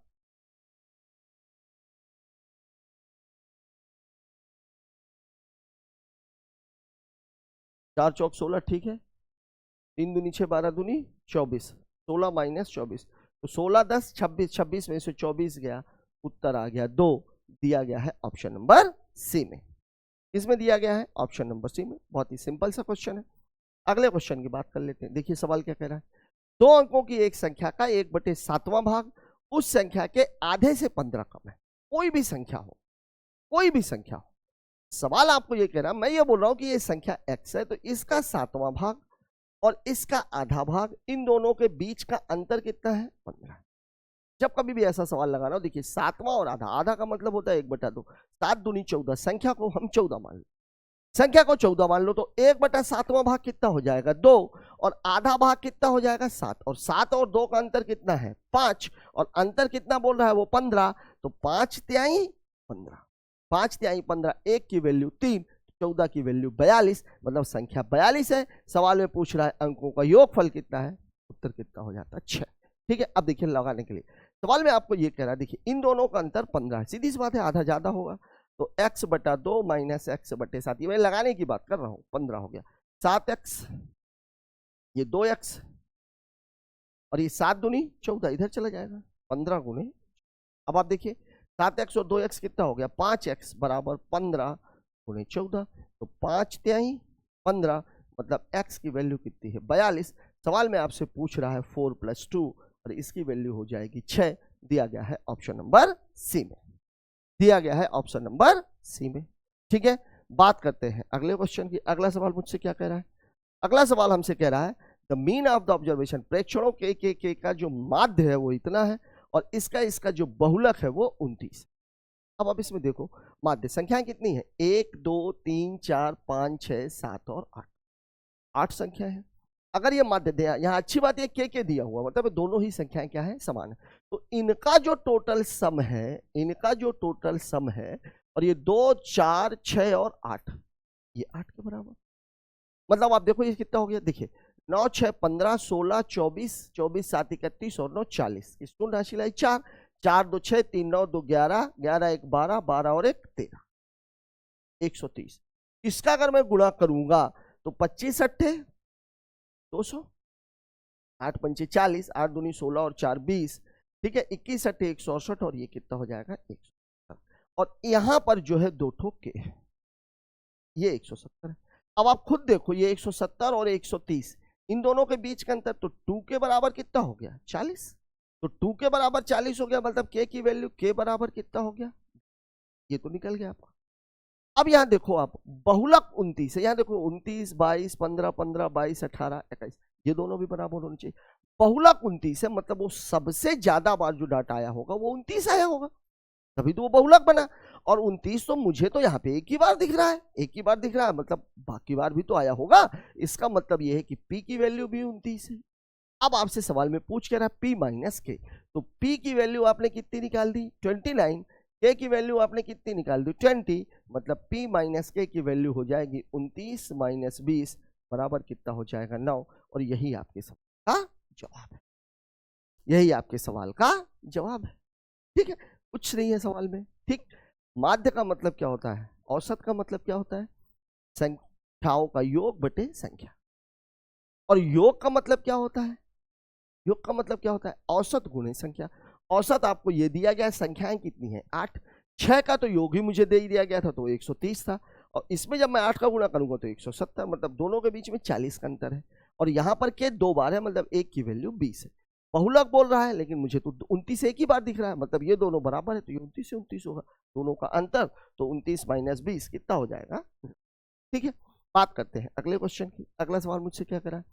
4 चौक 16, ठीक है, 3 दूनी 6, 12 दूनी 24, 16 -24 तो 16 10 26, 26 में से 24 गया, उत्तर आ गया 2, दिया गया है ऑप्शन नंबर सी में। इसमें दिया गया है ऑप्शन नंबर सी में। बहुत ही सिंपल सा क्वेश्चन है। अगले क्वेश्चन की बात कर लेते हैं। देखिए सवाल क्या कह रहा है, 2 अंकों की एक संख्या का 1/7वां भाग उस संख्या के आधे से 15 कम है। कोई भी संख्या हो, कोई भी संख्या हो, सवाल आपको ये कह रहा है, मैं ये बोल रहा हूं कि ये संख्या x है तो इसका 7वां भाग और इसका आधा भाग, इन दोनों के बीच का अंतर कितना है 15। जब कभी भी ऐसा सवाल लगाना हो, देखिए 7वां और आधा, आधा का मतलब होता है 1/2, 7 दूनी 14, संख्या को हम 14 मान लो, संख्या को 14 मान लो तो 1/7वां भाग कितना हो जाएगा 2 और आधा भाग कितना हो जाएगा 7, और 7 और 2 का अंतर कितना है 5 और अंतर कितना बोल रहा है वो 15, तो 5 तिहाई 15, 5 तिहाई 15, 1 की वैल्यू 3, 14 की वैल्यू 42, मतलब संख्या 42 है। सवाल में पूछ रहा है अंकों का योगफल कितना है, उत्तर कितना हो जाता है 6। ठीक है, अब देखिए लगाने के लिए सवाल में आपको ये कह रहा है, देखिए इन दोनों का अंतर 15 है, सीधी सी बात है आधा ज्यादा होगा, तो x बटा 2 माइनस एक्स बटे 7, ये मैं लगाने की बात कर रहा हूं, 15 हो गया। 7x, ये 2x, और ये 7 दूनी 14, इधर चला जाएगा 15 गुने। अब आप देखिए 7x और 2x कितना हो गया, 5x बराबर 15 गुने 14, तो 5 तिहाई 15, मतलब x की वैल्यू कितनी है, 42। सवाल में आपसे पूछ रहा है 4 + 2 और इसकी वैल्यू हो जाएगी 6, दिया गया है ऑप्शन नंबर सी में, दिया गया है ऑप्शन नंबर सी में। ठीक है, बात करते हैं अगले क्वेश्चन की। अगला सवाल मुझसे क्या कह रहा है, अगला सवाल हमसे कह रहा है the mean of the observation, प्रेक्षणों के का जो माध्य है वो इतना है और इसका जो बहुलक है वो 29। अब आप इसमें देखो माध्य संख्याएं कितनी है, 1 2 3 4 5 6 7 और 8, 8 संख्या है। अगर ये माध्य दिया, यहाँ अच्छी बात है के दिया हुआ, मतलब दोनों ही संख्याएं क्या है, समान है। तो इनका जो टोटल सम है, इनका जो टोटल सम है, और ये 2 4 6 और 8, ये 8 के बराबर, मतलब आप देखो ये कितना हो गया, देखिए 9 6 15 16 24, 24 7 31 और 9 40, किस राशि लाई 4, 4 2 6 3 9 2 11, 11 1 12, 12 और 1 13, 130। इसका अगर मैं गुणा करूंगा तो 25 अट्ठे 200, 8 पंचे 40, 8 दूनी 16 और 4 20, ठीक है, 21 अट्ठे 168 और ये कितना हो जाएगा 170, और यहां पर जो है 2 ठोक के ये 170 है। अब आप खुद देखो ये 170 और 130, इन दोनों के बीच का अंतर, तो 2 के बराबर कितना हो गया 40, तो 2 के बराबर 40 हो गया, मतलब के की वैल्यू के बराबर कितना हो गया, ये तो निकल गया आपका। अब यहां देखो आप बहुलक 29 है, यहां देखो 29 22 15 15 22 18 21, ये दोनों भी बराबर होने चाहिए। बहुलक 29 है, मतलब वो सबसे ज्यादा बार जो डाटा आया होगा वो 29 आया होगा, तभी तो वो बहुलक बना। और 29 तो मुझे तो यहाँ पे एक ही बार दिख रहा है, एक ही बार दिख रहा है, मतलब बाकी बार भी तो आया होगा, इसका मतलब ये है कि p की वैल्यू भी 29 है। अब आपसे सवाल में पूछ के रहा p माइनस के, तो p की वैल्यू आपने कितनी निकाल दी 29, k की वैल्यू आपने कितनी निकाल दी 20, मतलब p माइनस के की वैल्यू हो जाएगी 29 माइनस 20 बराबर कितना हो जाएगा 9, और यही आपके सवाल का जवाब है, यही आपके सवाल का जवाब है। ठीक है, कुछ नहीं है सवाल में। ठीक, माध्य का मतलब क्या होता है, औसत का मतलब क्या होता है, संख्याओं का योग बटे संख्या, और योग का मतलब क्या होता है, योग का मतलब क्या होता है, औसत गुणे संख्या। औसत आपको ये दिया गया है, संख्याएं कितनी है 8, 6 का तो योग ही मुझे दे दिया गया था तो 130 था, और इसमें जब मैं 8 का गुणा करूंगा तो 170, मतलब दोनों के बीच में 40 का अंतर है, और यहाँ पर के 2 बार है, मतलब एक की वैल्यू 20 है। बहुलक बोल रहा है लेकिन मुझे तो 29 एक ही बार दिख रहा है, मतलब ये दोनों बराबर है तो ये 29 से 29 होगा, दोनों का अंतर, तो 29 माइनस 20 कितना हो जाएगा। ठीक है, बात करते हैं अगले क्वेश्चन की। अगला सवाल मुझसे क्या करा है,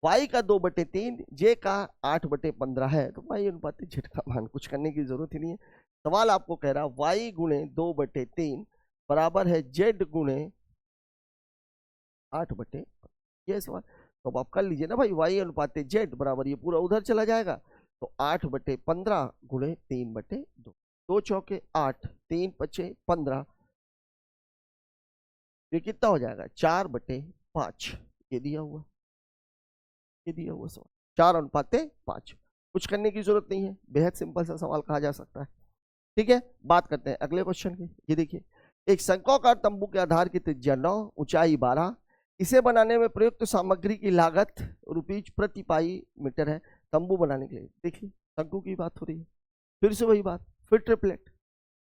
y का 2/3 j का 8/15 है, तो y अनुपात z का मान, कुछ करने की जरूरत ही नहीं है। सवाल आपको कह रहा है y गुणे 2/3 बराबर है z गुणे 8/, ये सवाल, तो अब आप कर लीजिए ना भाई, y अनुपात z बराबर, ये पूरा उधर चला जाएगा, तो 8/15 गुणे 3/2, 2 चौके 8 3 पचे 15, ये कितना हो जाएगा 4/5, ये दिया हुआ, ये दिया हुआ सवाल 4:5, कुछ करने की जरूरत नहीं है, बेहद सिंपल सा सवाल कहा जा सकता है। ठीक है, बात करते हैं अगले क्वेश्चन की। ये देखिए, एक शंक्वाकार तंबू के आधार की त्रिज्या 9, ऊंचाई 12, इसे बनाने में प्रयुक्त सामग्री की लागत रुपीज प्रति पाई मीटर है तंबू बनाने के लिए। देखिए शंकु की बात हो रही है, फिर से वही बात, फिर ट्रिपलेट।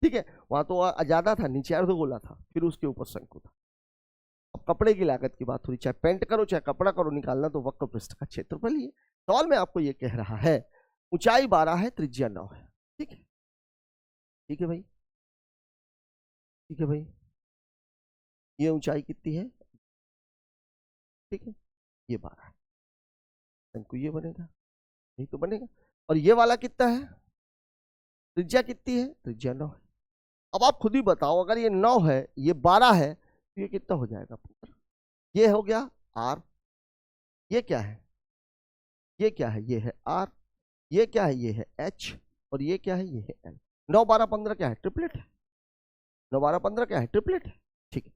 ठीक है, वहां तो ज्यादा था, नीचे अर्धगोला था, फिर उसके ऊपर शंकु था। अब कपड़े की लागत की बात हो रही, चाहे पेंट करो चाहे कपड़ा करो, निकालना तो वक्र पृष्ठ का क्षेत्रफल ही है। सवाल में आपको ये कह रहा है ऊंचाई 12 है, त्रिज्या 9 है। ठीक है, ठीक है भाई, ठीक है भाई, ये ऊंचाई कितनी है, ठीक है, ये 12 है, शंकु ये बनेगा, नहीं तो बनेगा। और ये वाला कितना है, त्रिज्या कितनी है, त्रिज्या 9 है। अब आप खुद ही बताओ, अगर ये 9 है ये 12 है तो ये कितना हो जाएगा, ये हो गया r, ये क्या है, ये क्या है, ये है r, ये क्या है, ये है h, और ये क्या है, ये है l। 9 12 15 क्या है, ट्रिपलेट है, 9 12 15 क्या है, ट्रिपलेट है। ठीक है,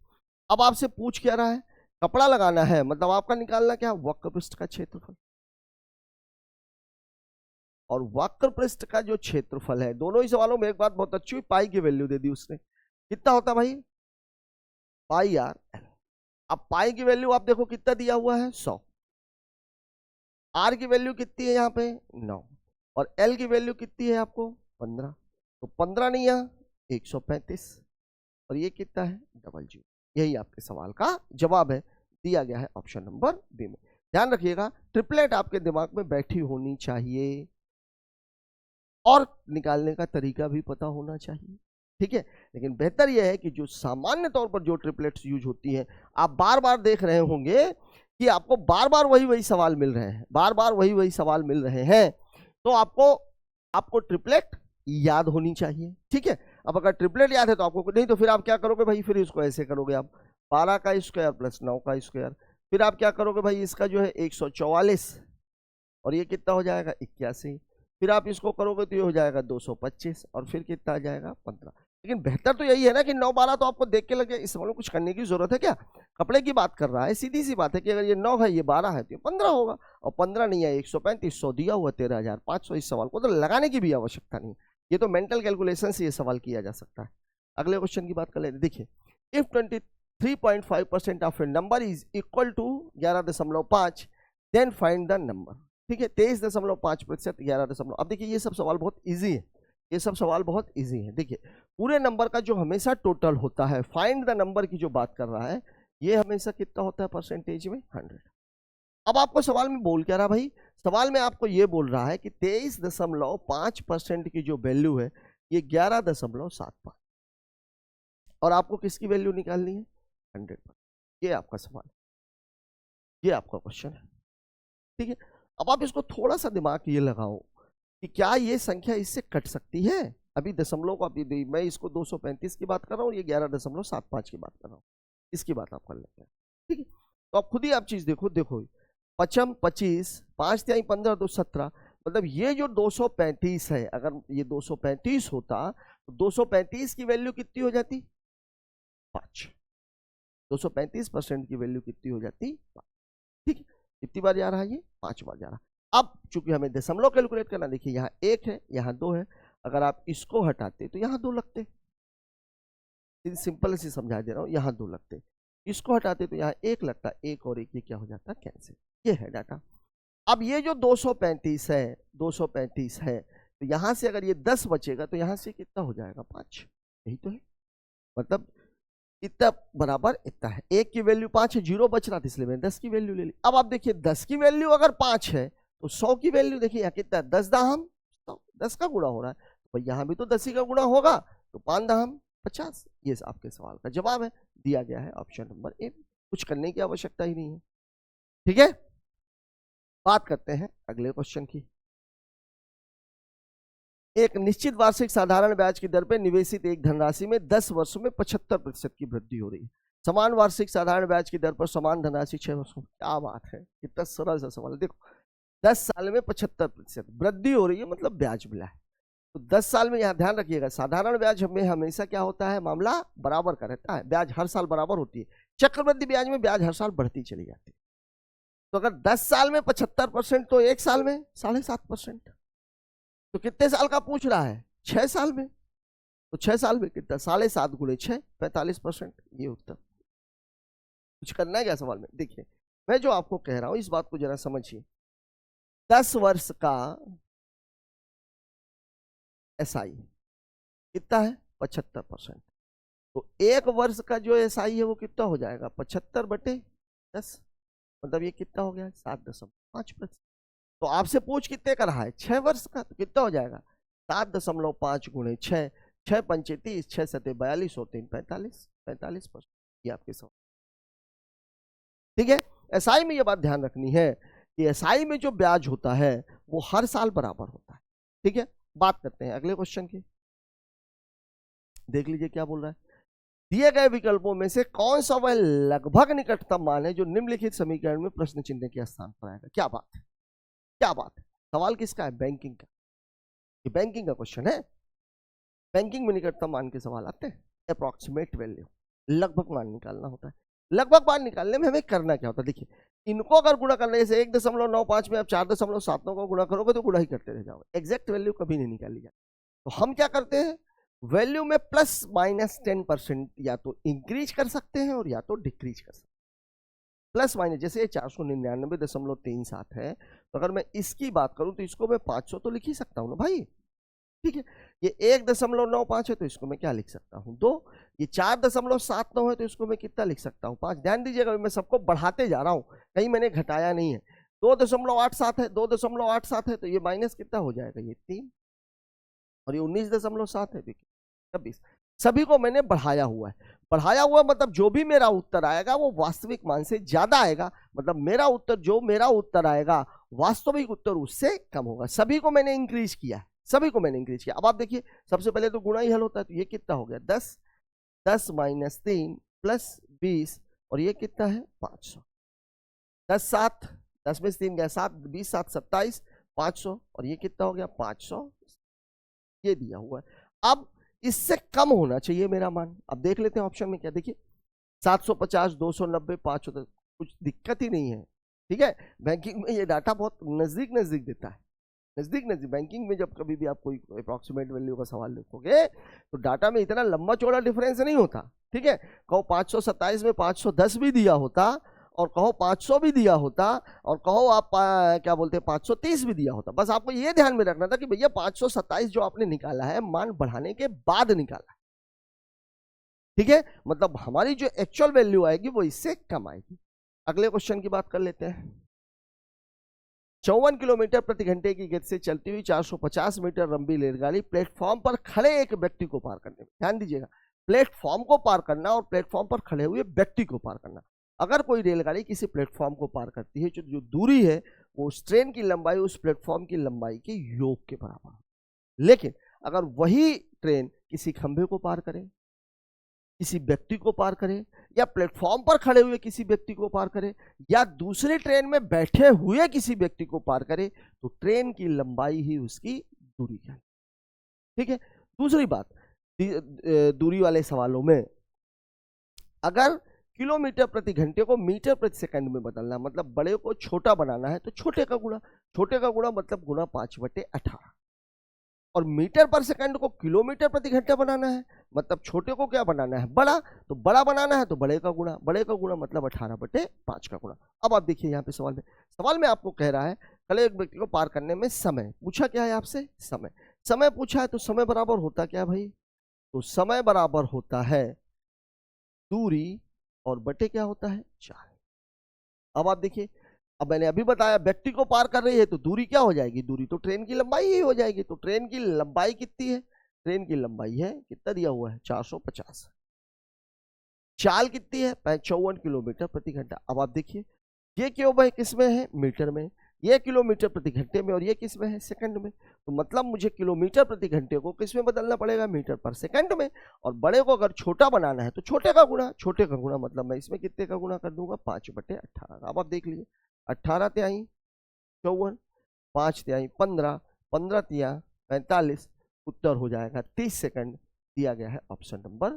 अब आपसे पूछ क्या रहा है, कपड़ा लगाना है, मतलब आपका निकालना क्या, वक्र पृष्ठ का क्षेत्रफल, और वक्र पृष्ठ का जो क्षेत्रफल है, दोनों ही सवालों में एक बात बहुत अच्छी हुई, पाई की वैल्यू दे दी उसने, कितना होता है भाई, पाई आर एल। अब पाई की वैल्यू आप देखो कितना दिया हुआ है 100, आर की वैल्यू कितनी है यहाँ पे 9, और एल की वैल्यू कितनी है आपको 15। तो 15 नहीं है 135, और ये कितना है 00। यही आपके सवाल का जवाब है, दिया गया है ऑप्शन नंबर बी में। ध्यान रखिएगा, ट्रिपलेट आपके दिमाग में बैठी होनी चाहिए और निकालने का तरीका भी पता होना चाहिए, ठीक है। लेकिन बेहतर यह है कि जो सामान्य तौर पर जो ट्रिपलेट्स यूज होती हैं, आप बार बार देख रहे होंगे कि आपको बार बार वही सवाल मिल रहे हैं, बार बार वही सवाल मिल रहे हैं, तो आपको ट्रिपलेट याद होनी चाहिए, ठीक है। अब अगर ट्रिपलेट याद है तो आपको नहीं, तो फिर आप क्या करोगे भाई, फिर इसको ऐसे करोगे आप 12 का स्क्वायर प्लस 9 का स्क्वायर, फिर आप क्या करोगे भाई, इसका जो है 144, और ये कितना हो जाएगा 81, फिर आप इसको करोगे तो ये हो जाएगा 225, और फिर कितना आ जाएगा 15। लेकिन बेहतर तो यही है ना कि 9 12 तो आपको देख के लगे, इस में कुछ करने की जरूरत है क्या, कपड़े की बात कर रहा है, सीधी सी बात है कि अगर ये 9 है ये 12 है तो ये 15 होगा, और 15 नहीं है 135, 100 दिया हुआ 13,500। इस सवाल को तो लगाने की भी आवश्यकता नहीं, ये तो मेंटल कैलकुलेशन से ये सवाल किया जा सकता है। अगले क्वेश्चन की बात कर लेते, देखिए if 23.5% of a number is equal to 11.5 then find the number, ठीक है। 23.5% 11. अब देखिए ये सब सवाल बहुत इजी है, ये सब सवाल बहुत इजी है। देखिए पूरे नंबर का जो हमेशा टोटल होता है, फाइंड द नंबर की जो बात कर रहा है, ये हमेशा कितना होता है परसेंटेज में 100। अब आपको सवाल में बोल क्या रहा भाई, सवाल में आपको ये बोल रहा है कि 23.5% की जो वैल्यू है ये 11.75, और आपको किसकी वैल्यू निकालनी है 100%। ये आपका सवाल, ये आपका क्वेश्चन है, ठीक है। अब आप इसको थोड़ा सा दिमाग ये लगाओ कि क्या ये संख्या इससे कट सकती है। अभी दशमलव को अभी मैं इसको 235 की बात कर रहा हूँ, ये 11.75 की बात कर रहा हूँ, इसकी बात आप कर लेते हैं, ठीक है। तो आप खुद ही आप चीज देखो, देखो 5 25 5 3 15 2 17, मतलब ये जो 235 है, अगर ये 235 होता तो 235 की वैल्यू कितनी हो जाती 5, 235% की वैल्यू कितनी हो जाती 5, ठीक है। कितनी बार जा रहा है ये 5 बार जा रहा है। अब चूंकि हमें दशमलव कैलकुलेट करना, देखिए यहाँ 1 है यहाँ 2 है, अगर आप इसको हटाते तो यहाँ 2 लगते, सिंपल से समझा दे रहा हूँ, यहाँ 2 लगते, इसको हटाते तो यहाँ 1 लगता, 1 और 1 ये क्या हो जाता कैंसिल, ये है डाटा। अब ये जो 235 है, 235 है, तो यहाँ से अगर ये 10 बचेगा तो यहाँ से कितना हो जाएगा 5, यही तो है, मतलब इतना बराबर इतना है। 1 की वैल्यू 5 है, 0 बच रहा था इसलिए मैंने 10 की वैल्यू ले ली। अब आप देखिए 10 की वैल्यू अगर 5 है तो 100 की वैल्यू देखिए यहाँ कितना है 10 दाहम 100, 10 का गुणा हो रहा है, तो यहाँ भी तो 10 ही का गुणा होगा, तो 5 दाहम 50। ये आपके सवाल का जवाब है, दिया गया है ऑप्शन नंबर ए। कुछ करने की आवश्यकता ही नहीं है, ठीक है। बात करते हैं अगले क्वेश्चन की। एक निश्चित वार्षिक साधारण ब्याज की दर पर निवेशित एक धनराशि में 10 वर्षों में 75% की वृद्धि हो रही है। समान वार्षिक साधारण ब्याज की दर पर समान धनराशि 6 वर्षों में, क्या बात है, कितना सरल सा सवाल है। देखो 10 साल में 75% वृद्धि हो रही है, मतलब ब्याज मिला है, तो 10 साल में यहाँ ध्यान रखिएगा साधारण ब्याज में हमेशा क्या होता है, मामला बराबर का रहता है, ब्याज हर साल बराबर होती है। चक्रवृद्धि ब्याज में ब्याज हर साल बढ़ती चली जाती है, तो अगर 10 साल में 75% तो 1 साल में 7.5%, तो कितने साल का पूछ रहा है 6 साल में, तो 6 साल में कितना 7.5 गुणे 6 45%, ये उत्तर। कुछ करना है क्या सवाल में, देखिए मैं जो आपको कह रहा हूं इस बात को जरा समझिए। 10 वर्ष का एसआई कितना है 75%, तो 1 वर्ष का जो एसआई है वो कितना हो जाएगा 75/10, मतलब ये कितना हो गया 7.5%। तो आपसे पूछ कितने का रहा है 6 वर्ष का, तो कितना हो जाएगा 7.5 गुणे 6, 6 पंचे 30, 6 सते 42 और 3 45, 45%, ये आपके सवाल, ठीक है। एसआई में ये बात ध्यान रखनी है कि एसआई में जो ब्याज होता है वो हर साल बराबर होता है, ठीक है। बात करते हैं अगले क्वेश्चन की, देख लीजिए क्या बोल रहा है। दिए गए विकल्पों में से कौन सा वह लगभग निकटतम मान है जो निम्नलिखित समीकरण में प्रश्न चिन्ह के स्थान पर आएगा। क्या बात है, क्या बात है, सवाल किसका है बैंकिंग का, ये बैंकिंग का क्वेश्चन है। बैंकिंग में निकटतम मान के सवाल आते हैं, अप्रॉक्सीमेट वैल्यू, लगभग मान निकालना होता है। लगभग मान निकालने में हमें करना क्या होता है, देखिए इनको अगर गुणा करने से 1.95 में आप 4.79 को गुणा करोगे तो गुणा ही करते रह जाओगे, एग्जैक्ट वैल्यू कभी नहीं निकाली जाती। तो हम क्या करते हैं, वैल्यू में ±10% या तो इंक्रीज कर सकते हैं और या तो डिक्रीज कर सकते हैं। प्लस माइनस, जैसे ये 499.37 है, तो अगर मैं इसकी बात करूं तो इसको मैं 500 तो लिख ही सकता हूं ना भाई, ठीक है। ये 1.95 है तो इसको मैं क्या लिख सकता हूं 2। ये 4.79 है तो इसको मैं कितना लिख सकता हूं 5। ध्यान दीजिएगा मैं सबको बढ़ाते जा रहा हूं, कहीं मैंने घटाया नहीं है। 2.87 है, 2.87 है तो ये माइनस कितना हो जाएगा, ये 3, और ये 19.7 है, देखिए 26। सभी को मैंने बढ़ाया हुआ है। बढ़ाया हुआ मतलब जो भी मेरा उत्तर आएगा वो वास्तविक मान से ज्यादा आएगा, मतलब मेरा उत्तर, जो मेरा उत्तर आएगा वास्तविक उत्तर उससे कम होगा। सभी को मैंने इंक्रीज किया है, सभी को मैंने इंक्रीज किया। अब आप देखिए, सबसे पहले तो गुणा ही हल होता है, तो ये कितना हो गया 10, 10 - 3 + 20, और ये कितना है 500। 10 7, 10 में से 3 गया 7, 20 7 27, 500, और ये कितना हो गया 500, ये दिया हुआ है। अब इससे कम होना चाहिए मेरा मान। अब देख लेते हैं ऑप्शन में क्या, देखिए 750, 290, 500, कुछ दिक्कत ही नहीं है, ठीक है। बैंकिंग में ये डाटा बहुत नजदीक नजदीक देता है, नजदीक नजदीक। बैंकिंग में जब कभी भी आप कोई अप्रोक्सीमेट वैल्यू का सवाल लिखोगे तो डाटा में इतना लंबा चौड़ा डिफरेंस नहीं होता, ठीक है। कहो 527 में 510 भी दिया होता, और कहो 500 भी दिया होता, और कहो आप क्या बोलते हैं 530 भी दिया होता। बस आपको ये ध्यान में रखना था कि भैया 527 जो आपने निकाला है मान बढ़ाने के बाद निकाला, ठीक है। मतलब हमारी जो एक्चुअल वैल्यू आएगी वो इससे कम आएगी। अगले क्वेश्चन की बात कर लेते हैं। 54 किलोमीटर प्रति घंटे की गति से चलती हुई 450 मीटर लंबी रेलगाड़ी प्लेटफॉर्म पर खड़े एक व्यक्ति को पार करने में, ध्यान दीजिएगा, प्लेटफॉर्म को पार करना और प्लेटफॉर्म पर खड़े हुए व्यक्ति को पार करना। अगर कोई रेलगाड़ी किसी प्लेटफॉर्म को पार करती है, जो दूरी है वो उस ट्रेन की लंबाई उस प्लेटफॉर्म की लंबाई के योग के बराबर है। लेकिन अगर वही ट्रेन किसी खंभे को पार करे, किसी व्यक्ति को पार करे, या प्लेटफॉर्म पर खड़े हुए किसी व्यक्ति को पार करे, या दूसरी ट्रेन में बैठे हुए किसी व्यक्ति को पार करे, तो ट्रेन की लंबाई ही उसकी दूरी है, ठीक है। दूसरी बात, दूरी वाले सवालों में अगर किलोमीटर प्रति घंटे को मीटर प्रति सेकंड में बदलना, मतलब बड़े को छोटा बनाना है तो छोटे का गुणा, छोटे का गुणा मतलब गुणा 5/18, और मीटर पर सेकंड को किलोमीटर प्रति घंटा बनाना है, मतलब छोटे को क्या बनाना है बड़ा, तो बड़ा बनाना है तो बड़े का गुणा, बड़े का गुणा मतलब 18/5 का गुणा। अब आप देखिए यहाँ पे सवाल में आपको कह रहा है खड़े एक व्यक्ति को पार करने में समय पूछा, क्या है आपसे समय, समय पूछा है, तो समय बराबर होता क्या भाई, तो समय बराबर होता है दूरी और बटे क्या होता है 4। अब आप देखिए, अब मैंने अभी बताया व्यक्ति को पार कर रही है तो दूरी क्या हो जाएगी, दूरी तो ट्रेन की लंबाई ही हो जाएगी। तो ट्रेन की लंबाई कितनी है, ट्रेन की लंबाई है कितना दिया हुआ है 450। चाल कितनी है 54 किलोमीटर प्रति घंटा। अब आप देखिए ये क्यों भाई किस में है, मीटर में, ये किलोमीटर प्रति घंटे में, और ये किस में है सेकंड में। तो मतलब मुझे किलोमीटर प्रति घंटे को किस में बदलना पड़ेगा, मीटर पर सेकंड में। और बड़े को अगर छोटा बनाना है तो छोटे का गुणा, छोटे का गुणा मतलब मैं इसमें कितने का गुणा कर दूंगा 5/18। अब आप देख लीजिए 18 तिहाई 54, 5 तिहाई 15, 15 तिया 45, उत्तर हो जाएगा 30 सेकंड। दिया गया है ऑप्शन नंबर।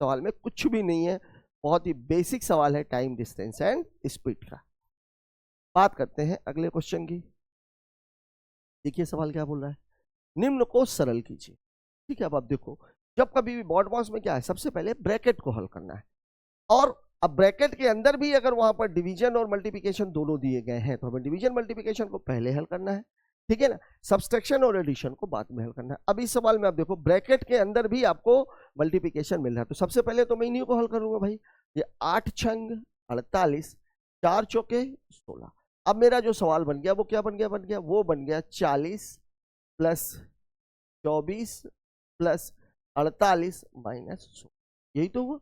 सवाल में कुछ भी नहीं है, बहुत ही बेसिक सवाल है टाइम डिस्टेंस एंड स्पीड का। बात करते हैं अगले क्वेश्चन की। देखिए सवाल क्या बोल रहा है, निम्न को सरल कीजिए, ठीक है। अब आप देखो, जब कभी भी बोर्ड बॉक्स में क्या है, सबसे पहले ब्रैकेट को हल करना है, और अब ब्रैकेट के अंदर भी अगर वहां पर डिवीजन और मल्टीप्लिकेशन दोनों दिए गए हैं तो हमें डिवीजन मल्टीप्लिकेशन को पहले हल करना है, ठीक है ना। सब्सट्रैक्शन और एडिशन को बाद में हल करना है। अब इस सवाल में आप देखो ब्रैकेट के अंदर भी आपको मल्टीप्लिकेशन मिल रहा है, तो सबसे पहले तो मैं इन्हीं को हल करूंगा भाई। ये 8 छंग 48, 4 चौके 16। अब मेरा जो सवाल बन गया वो क्या बन गया, वो बन गया 40 + 24 + 48 - 16, यही तो हुआ।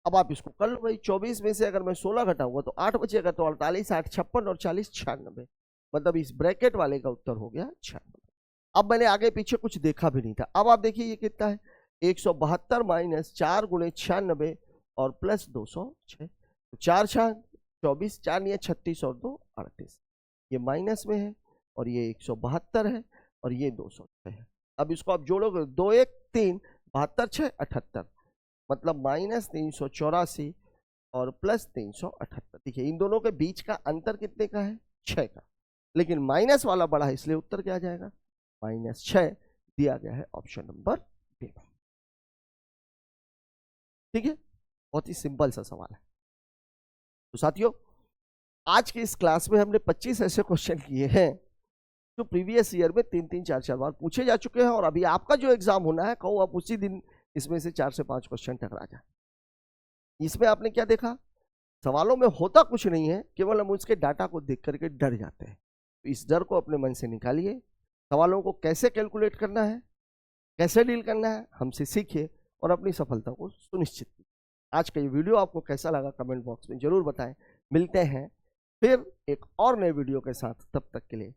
अब आप इसको कर लो भाई, 24 में से अगर मैं 16 घटाऊंगा तो 8 बचेगा, तो 48 8 56 और 40 96, मतलब इस ब्रैकेट वाले का उत्तर हो गया 96। अब मैंने आगे पीछे कुछ देखा भी नहीं था। अब आप देखिए ये कितना है 172 - 4 × 96 और प्लस 206, तो 4 छाग 24, 4 नहीं 36 और 2 38, ये माइनस में है, और ये 172 है, और ये 206 है। अब इसको आप जोड़ोगे 2 1 3 72 6 78, मतलब -384 और प्लस 378। देखिए इन दोनों के बीच का अंतर कितने का है 6 का, लेकिन माइनस वाला बड़ा है इसलिए उत्तर क्या आ जाएगा -6। दिया गया है ऑप्शन नंबर पेपर। ठीक है, बहुत ही सिंपल सा सवाल है। तो साथियों, आज की इस क्लास में हमने 25 ऐसे क्वेश्चन किए हैं जो प्रीवियस ईयर में 3-3, 4-4 बार पूछे जा चुके हैं, और अभी आपका जो एग्जाम होना है, कहो आप उसी दिन इसमें से 4 से 5 क्वेश्चन टकरा जाए। इसमें आपने क्या देखा, सवालों में होता कुछ नहीं है, केवल हम उसके डाटा को देख करके डर जाते हैं। तो इस डर को अपने मन से निकालिए, सवालों को कैसे कैलकुलेट करना है, कैसे डील करना है, हमसे सीखिए और अपनी सफलता को सुनिश्चित कीजिए। आज का ये वीडियो आपको कैसा लगा कमेंट बॉक्स में जरूर बताएं। मिलते हैं फिर एक और नए वीडियो के साथ, तब तक के लिए